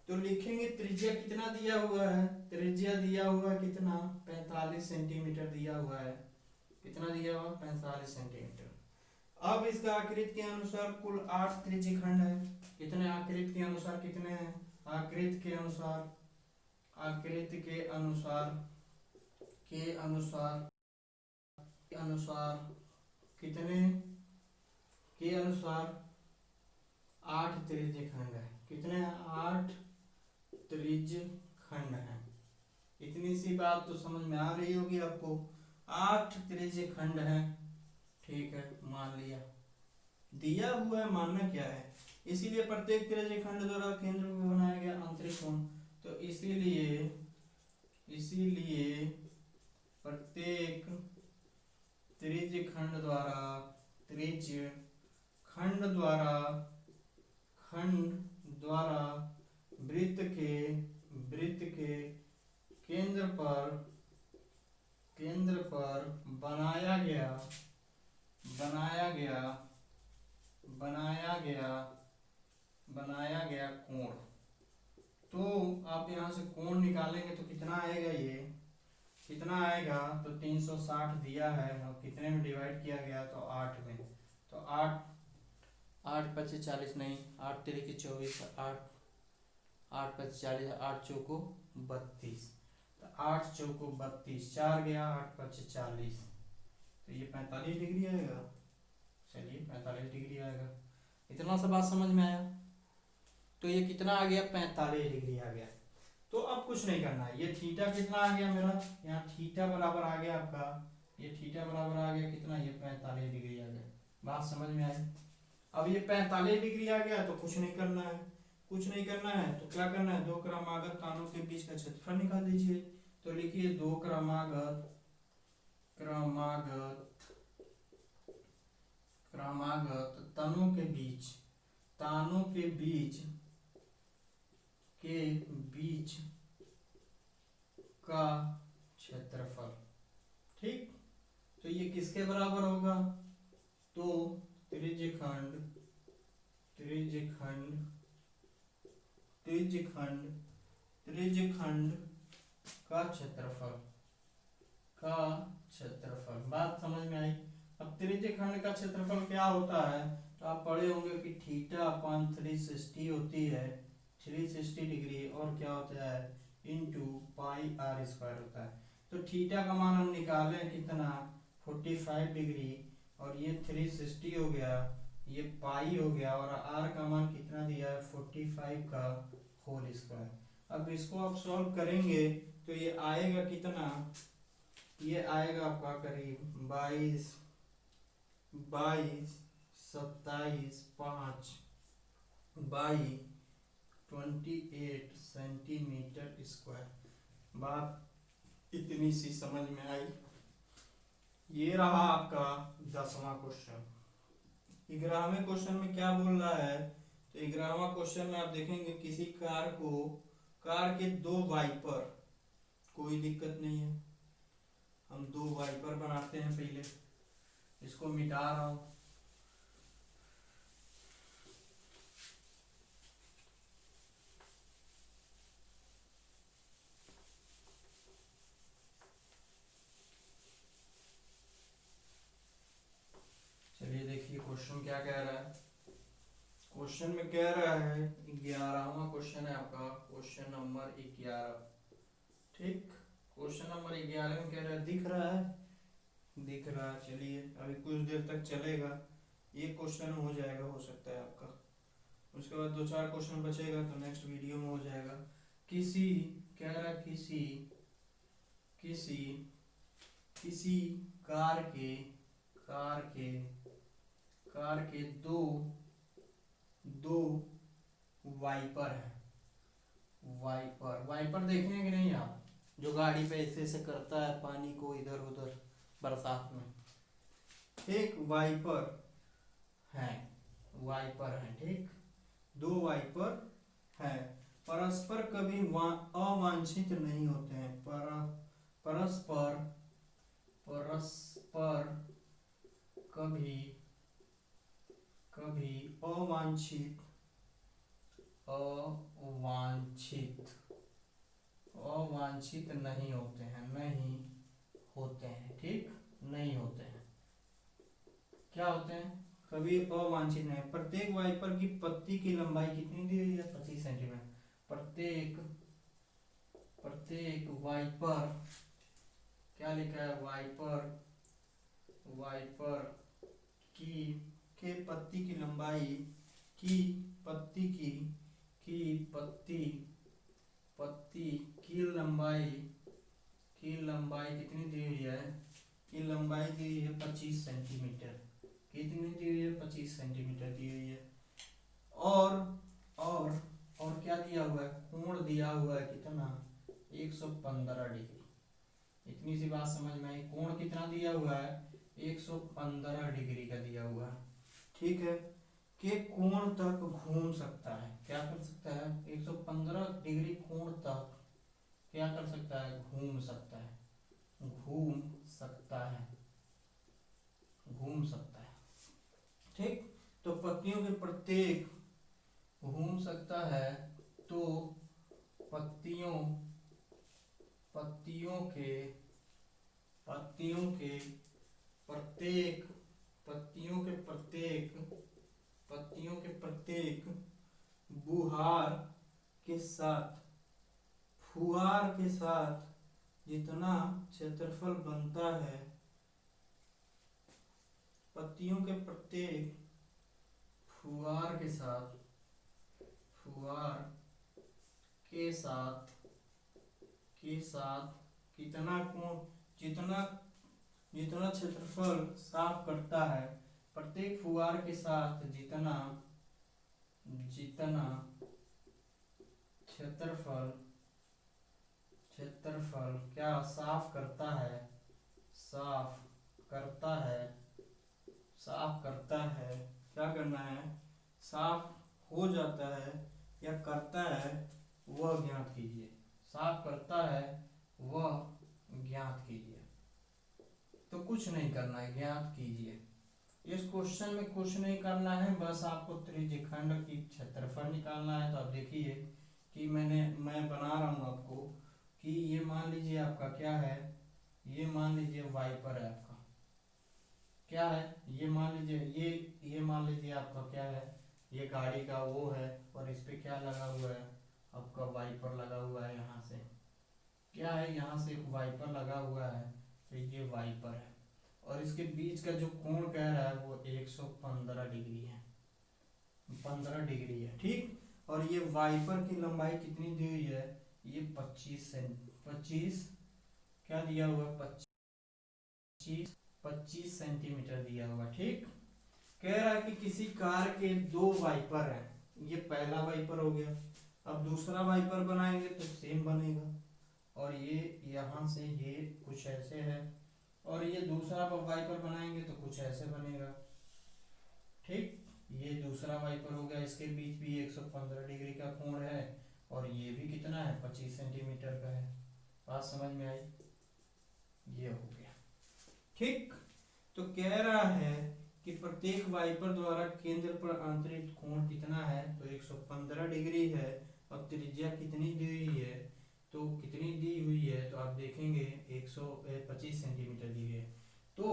तो लिखेंगे त्रिज्या कितना दिया हुआ है, त्रिज्या दिया हुआ है कितना, 45 सेंटीमीटर दिया हुआ है। कितना दिया हुआ, 45 सेंटीमीटर। अब इसका आकृति के अनुसार कुल 8 त्रिज्य खंड है। कितने आकृति के अनुसार, कितने हैं, आकृति के अनुसार, आकृति के अनुसार, के अनुसार, के अनुसार कितने, के अनुसार 8 त्रिज्य खंड है। कितने, 8 त्रिज्य खंड है। इतनी सी बात तो समझ में आ रही होगी आपको। 8 त्रिज्य खंड है, ठीक है, मान लिया। दिया हुआ है, मानना क्या है, इसीलिए प्रत्येक त्रिज्य खंड द्वारा केंद्र में बनाया गया आंतरिक कोण। तो इसीलिए इसीलिए प्रत्येक त्रिज्य खंड द्वारा, त्रिज्य खंड द्वारा, खंड द्वारा वृत्त के केंद्र पर बनाया गया कोण। तो आप यहाँ से कोण निकालेंगे तो कितना आएगा, ये कितना आएगा, तो 360 दिया है और कितने में डिवाइड किया गया, तो 8 में। तो 8 8 25 40 नहीं, 8 3 24, 8 8 5 40, 8 चौको 32, तो 8 चौको 32, 4 गया, 8 5 40, तो ये 45 डिग्री आएगा। चलिए 45 डिग्री आएगा। इतना सा बात समझ में आया। तो ये कितना आ गया, 45 डिग्री आ गया। तो अब कुछ नहीं करना है, ये थीटा कितना आ गया मेरा, यहाँ थीटा बराबर आ गया आपका, ये थीटा बराबर आ गया कितना, ये 45 डिग्री आ गया। बात समझ में आई। अब ये 45 डिग्री आ गया तो कुछ नहीं करना है, कुछ नहीं करना है तो क्या करना है, दो क्रमागत तानों के बीच का क्षेत्रफल निकाल दीजिए। तो लिखिए दो क्रमागत क्रमागत क्रमागत तानों के बीच, तानों के बीच का क्षेत्रफल। ठीक, तो ये किसके बराबर होगा, तो त्रिज्यखंड त्रिज्यखंड त्रिज्यखंड त्रिज्यखंड का क्षेत्रफल, का क्षेत्रफल। बात समझ में आई। अब त्रिज्यखंड का क्षेत्रफल क्या होता है, तो आप पढ़े होंगे कि थीटा अपॉन 360 होती है, 360 डिग्री, और क्या होता है इंटू पाई आर स्क्वायर होता है। तो थीटा का मान हम निकाले कितना, 45 डिग्री, और ये 360 हो गया, ये पाई हो गया, और आर का मान कितना दिया है 45 का होल स्क्वायर। अब इसको आप सॉल्व करेंगे तो ये आएगा कितना, ये आएगा आपका करीब 22 27 5 बाई 28 सेंटीमीटर स्क्वायर। बात इतनी सी समझ में आई। ये रहा आपका 10वां क्वेश्चन। 11वें क्वेश्चन में क्या बोल रहा है, तो 11वां क्वेश्चन में आप देखेंगे किसी कार के दो वाइपर, कोई दिक्कत नहीं है, हम दो वाइपर बनाते हैं। पहले इसको मिटा रहा हूं, चलिए देखिए क्वेश्चन क्या कह रहा है। क्वेश्चन में कह रहा है, 11वां क्वेश्चन है आपका, क्वेश्चन नंबर 11। ठीक, क्वेश्चन नंबर 11 में कह रहा है, दिख रहा है, दिख रहा है। चलिए अभी कुछ देर तक चलेगा, ये क्वेश्चन हो जाएगा, हो सकता है आपका, उसके बाद 2 4 क्वेश्चन बचेगा तो नेक्स्ट वीडियो में हो जाएगा। किसी, कह रहा है किसी किसी किसी कार के कार के दो वाइपर है। वाइपर देखे हैं कि नहीं आप, जो गाड़ी पे ऐसे ऐसे करता है पानी को इधर उधर बरसात में। एक वाइपर है, ठीक, दो वाइपर है, परस्पर कभी अवांछित नहीं होते हैं, परस्पर कभी अवांछित नहीं होते हैं, ठीक, नहीं होते हैं। क्या होते हैं, कभी अवांछित नहीं। प्रत्येक वाइपर की पत्ती की लंबाई कितनी दी हुई है, 25 सेंटीमीटर। प्रत्येक वाइपर, क्या लिखा है, वाइपर की के पत्ती की लंबाई, की पत्ती की लंबाई कितनी दी हुई है, की लंबाई दी हुई है 25 सेंटीमीटर। कितनी दी हुई है, 25 सेंटीमीटर दी हुई है। और क्या दिया हुआ है, कोण दिया हुआ है कितना, 115 डिग्री। इतनी सी बात समझ में आई। कोण कितना दिया हुआ है, 115 डिग्री का दिया हुआ है, ठीक है। के कोण तक घूम सकता है, क्या कर सकता है, 115 डिग्री कोण तक क्या कर सकता है, घूम सकता है, ठीक। तो पत्तियों के प्रत्येक घूम सकता है, तो पत्तियों के प्रत्येक बुहार के साथ फुहार के साथ जितना क्षेत्रफल बनता है, पत्तियों के प्रत्येक फुहार के साथ, फुहार के साथ कितना कोण, जितना जितना क्षेत्रफल साफ करता है, प्रत्येक फुहार के साथ जितना जितना क्षेत्रफल क्षेत्रफल क्या साफ करता है, साफ करता है, साफ करता है, क्या करना है, साफ हो जाता है या करता है वह ज्ञात कीजिए। साफ करता है वह ज्ञात कीजिए। तो कुछ नहीं करना है, ज्ञात कीजिए। इस क्वेश्चन में कुछ नहीं करना है, बस आपको त्रिज्यखंड की क्षेत्रफल निकालना है। तो आप देखिए कि मैं बना रहा हूँ आपको कि ये मान लीजिए आपका क्या है, ये मान लीजिए वाइपर है आपका, क्या है, ये मान लीजिए ये मान लीजिए आपका क्या है, ये गाड़ी का वो है, और इस पे क्या लगा हुआ है आपका, वाइपर लगा हुआ है। यहाँ से क्या है, यहाँ से एक वाइपर लगा हुआ है, तो ये वाइपर है, और इसके बीच का जो कोण कह रहा है वो 115 डिग्री है, 15 डिग्री है, ठीक। और ये वाइपर की लंबाई कितनी दी हुई है, ये 25 क्या दिया हुआ, 25 सेंटीमीटर दिया हुआ, ठीक। कह रहा है कि किसी कार के 2 वाइपर हैं, ये पहला वाइपर हो गया। अब दूसरा वाइपर बनाएंगे तो सेम बनेगा, और ये यहाँ से ये कुछ ऐसे है, और ये दूसरा वाइपर बनाएंगे तो कुछ ऐसे बनेगा, ठीक। ये दूसरा वाइपर हो गया, इसके बीच भी 115 डिग्री का कोण है, और ये भी कितना है, 25 सेंटीमीटर का है। बात समझ में आई, ये हो गया, ठीक। तो कह रहा है कि प्रत्येक वाइपर द्वारा केंद्र पर आंतरिक कोण कितना है, तो 115 डिग्री है, और त्रिज्या कितनी दी हुई है, तो कितनी दी हुई है, तो आप देखेंगे 125 सेंटीमीटर दी है। तो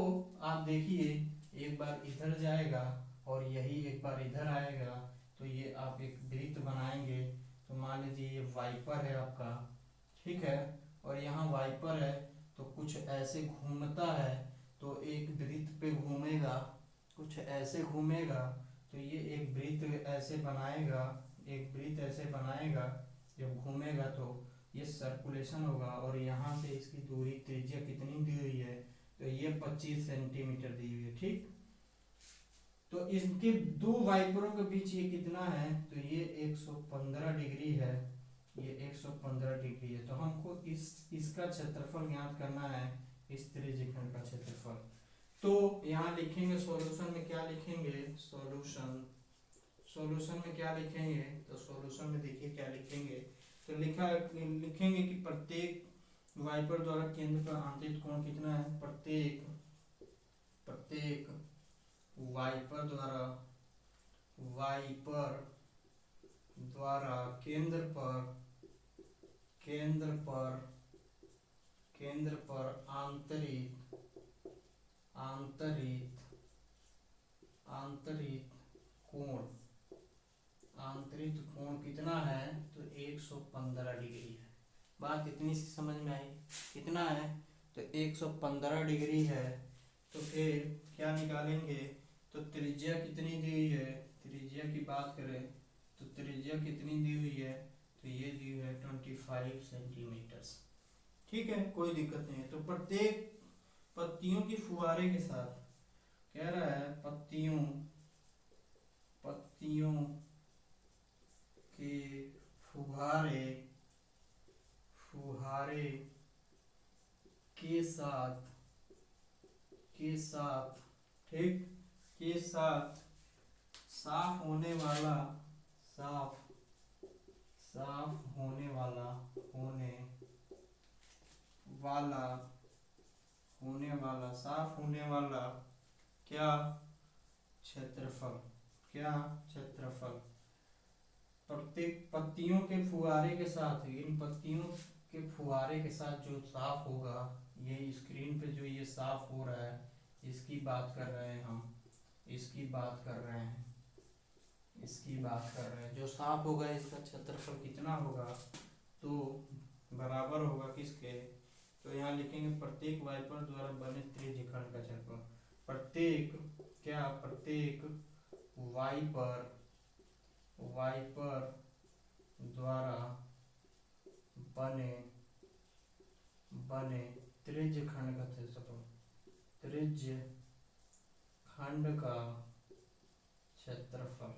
आप देखिए एक बार इधर जाएगा और यही एक बार इधर आएगा, तो ये आप एक वृत्त बनाएंगे। तो मान लीजिए ये वाइपर है आपका, ठीक है, और यहाँ वाइपर है, तो कुछ ऐसे घूमता है, तो एक वृत्त पे घूमेगा, कुछ ऐसे घूमेगा, तो ये एक वृत्त ऐसे बनाएगा, एक वृत्त ऐसे बनाएगा, जब घूमेगा तो ये सर्कुलेशन होगा, और यहाँ से इसकी दूरी त्रिज्या कितनी दी हुई है, तो ये 25 सेंटीमीटर दी हुई है, ठीक। तो इसके 2 वाइपरों के बीच ये कितना है, तो ये 115 डिग्री है, ये 115 डिग्री है। तो हमको इसका क्षेत्रफल ज्ञात करना है, इस त्रिज्यखंड का क्षेत्रफल। तो यहाँ लिखेंगे सॉल्यूशन में, क्या लिखेंगे, सॉल्यूशन में क्या लिखेंगे, तो सॉल्यूशन में देखिए क्या लिखेंगे, तो लिखेंगे कि प्रत्येक वाइपर द्वारा केंद्र पर आंतरिक कोण कितना है, प्रत्येक वाइपर द्वारा केंद्र पर आंतरिक कोण कितना है, तो 115 डिग्री है। बात इतनी सी समझ में आई, कितना है, तो 115 डिग्री है। तो फिर क्या निकालेंगे, तो त्रिज्या कितनी दी हुई है, त्रिज्या की बात करें तो त्रिज्या कितनी दी हुई है, तो ये दी हुई है 25 सेंटीमीटर, ठीक है, कोई दिक्कत नहीं है। तो प्रत्येक पत्तियों की फुहारे के साथ, कह रहा है पत्तियों के फुहारे के साथ ठीक, के साथ साफ होने वाला क्या क्षेत्रफल, प्रत्येक पत्तियों के फुहारे के साथ, इन पत्तियों के फुहारे के साथ जो साफ होगा, ये स्क्रीन पे जो ये साफ हो रहा है, इसकी बात कर रहे हैं हम, इसकी बात कर रहे हैं, इसकी बात कर रहे हैं। जो साफ होगा इसका क्षेत्रफल कितना होगा, तो बराबर होगा किसके, तो यहाँ लिखेंगे प्रत्येक वाइपर द्वारा बने त्रिज्यखंड का क्षेत्रफल। प्रत्येक वाइपर द्वारा बने त्रिज्यखंड का क्षेत्रफल, त्रिज्यखंड का क्षेत्रफल।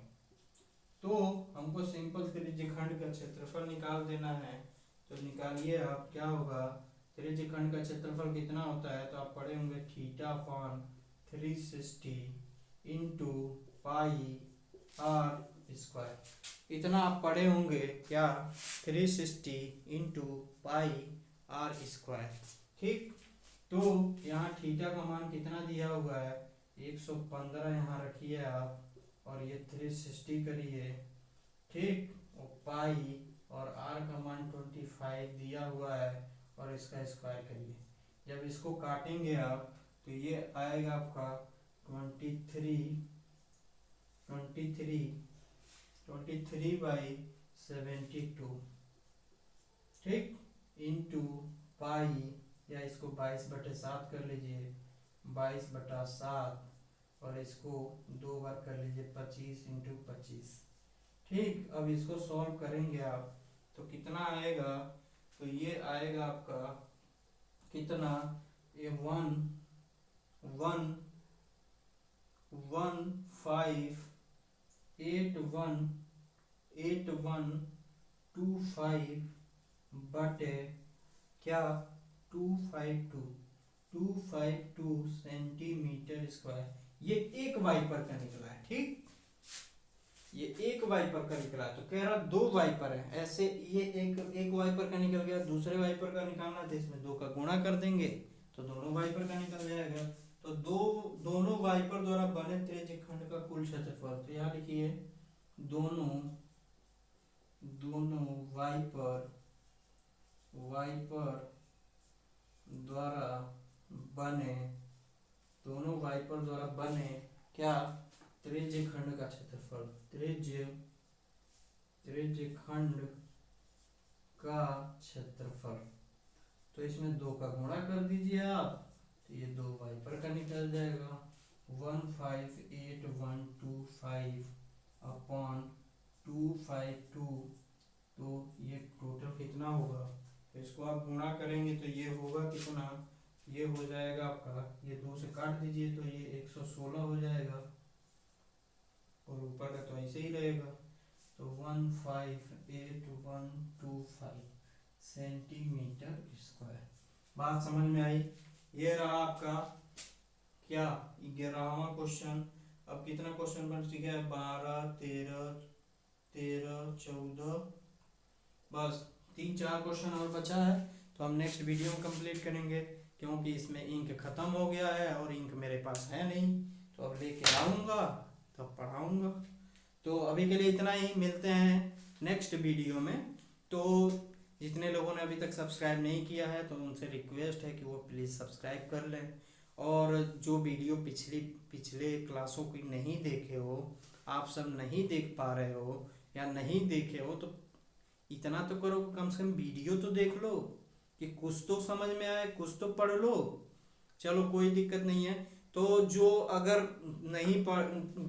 तो हमको सिंपल त्रिज्यखंड का क्षेत्रफल निकाल देना है। तो निकालिए आप, क्या होगा, त्रिज्यखंड का क्षेत्रफल कितना होता है, तो आप पढ़े होंगे theta upon 360 into pi r square. इतना आप पढ़े होंगे, क्या, 360 इंटू पाई आर स्क्वायर। ठीक, तो यहाँ थीटा का मान कितना दिया हुआ है, 115 यहाँ रखिए आप, और ये 360 करिए। ठीक, और पाई और आर का मान 25 दिया हुआ है, और इसका स्क्वायर करिए। जब इसको काटेंगे आप, तो ये आएगा आपका 23/72। ठीक, इंटू पाई, या इसको 22/7 कर लीजिए, 22/7, और इसको 2 बार कर लीजिए, 25 इंटू 25। ठीक, अब इसको सॉल्व करेंगे आप, तो कितना आएगा, तो ये आएगा आपका कितना, ये 1158125 बटे क्या, 252 सेंटीमीटर स्क्वायर। ये एक वाइपर का निकला है। ठीक, ये एक वाइपर का निकला है, तो कह रहा 2 वाइपर है, ऐसे ये एक वाइपर का निकल गया, दूसरे वाइपर का निकालना है, तो इसमें 2 का गुणा कर देंगे तो दोनों वाइपर का निकल जाएगा। तो दोनों वाइपर द्वारा बने त्रिज्यखंड का कुल क्षेत्रफल, तो यहाँ लिखिए दोनों वाइपर द्वारा बने क्या, त्रिज्यखंड का क्षेत्रफल, त्रिज्यखंड का क्षेत्रफल। तो इसमें 2 का गुणा कर दीजिए आप, तो ये 2 वाइपर का निकल जाएगा, 158,125 अपॉन 252। तो ये टोटल कितना होगा, तो इसको आप गुणा करेंगे तो ये होगा कितना, ये हो जाएगा आपका, ये 2 से काट दीजिए तो ये 116 हो जाएगा, और ऊपर का तो ऐसे ही रहेगा। तो 158,125 सेंटीमीटर स्क्वायर। बात समझ में आई। ये रहा आपका क्या, 11वां क्वेश्चन। अब कितना क्वेश्चन बन चुका है, 12, 13, 14, बस 3-4 क्वेश्चन और बचा है, तो हम नेक्स्ट वीडियो में कंप्लीट करेंगे, क्योंकि इसमें इंक खत्म हो गया है और इंक मेरे पास है नहीं, तो अब लेके आऊँगा तब पढ़ाऊँगा। तो अभी के लिए इतना ही, मिलते हैं नेक्स्ट वीडियो में। तो जितने लोगों ने अभी तक सब्सक्राइब नहीं किया है, तो उनसे रिक्वेस्ट है कि वो प्लीज़ सब्सक्राइब कर लें, और जो वीडियो पिछले क्लासों की नहीं देखे हो, आप सब नहीं देख पा रहे हो या नहीं देखे हो, तो इतना तो करो, कम से कम वीडियो तो देख लो, कि कुछ तो समझ में आए, कुछ तो पढ़ लो। चलो कोई दिक्कत नहीं है। तो जो अगर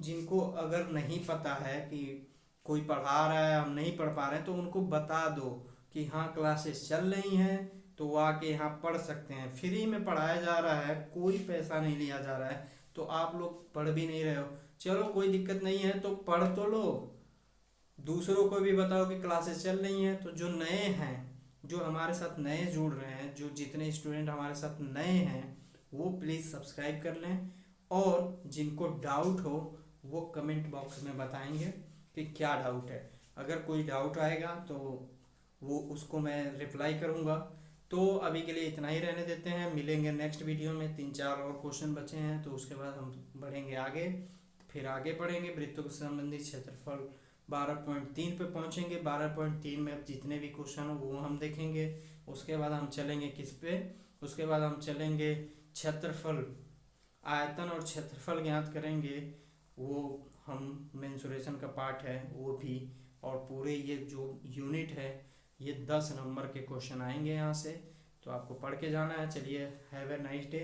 जिनको अगर नहीं पता है कि कोई पढ़ा रहा है, हम नहीं पढ़ पा रहे हैं, तो उनको बता दो कि हाँ क्लासेस चल रही हैं, तो वो आके यहाँ पढ़ सकते हैं। फ्री में पढ़ाया जा रहा है, कोई पैसा नहीं लिया जा रहा है, तो आप लोग पढ़ भी नहीं रहे हो, चलो कोई दिक्कत नहीं है, तो पढ़ तो लो, दूसरों को भी बताओ कि क्लासेस चल रही हैं। तो जो नए हैं, जो हमारे साथ नए जुड़ रहे हैं, जो जितने स्टूडेंट हमारे साथ नए हैं, वो प्लीज़ सब्सक्राइब कर लें, और जिनको डाउट हो वो कमेंट बॉक्स में बताएंगे कि क्या डाउट है। अगर कोई डाउट आएगा तो वो उसको मैं रिप्लाई करूँगा। तो अभी के लिए इतना ही रहने देते हैं, मिलेंगे नेक्स्ट वीडियो में। 3-4 और क्वेश्चन बचे हैं, तो उसके बाद हम बढ़ेंगे आगे, फिर आगे पढ़ेंगे वृत्तों के संबंधित क्षेत्रफल 12.3 पे पहुँचेंगे। 12.3 में अब जितने भी क्वेश्चन हो वो हम देखेंगे। उसके बाद हम चलेंगे किस पे, उसके बाद हम चलेंगे क्षेत्रफल, आयतन और क्षेत्रफल ज्ञात करेंगे वो हम मेंसुरेशन का पार्ट है वो भी, और पूरे ये जो यूनिट है ये 10 नंबर के क्वेश्चन आएंगे यहाँ से, तो आपको पढ़ के जाना है। चलिए, हैव ए नाइस डे।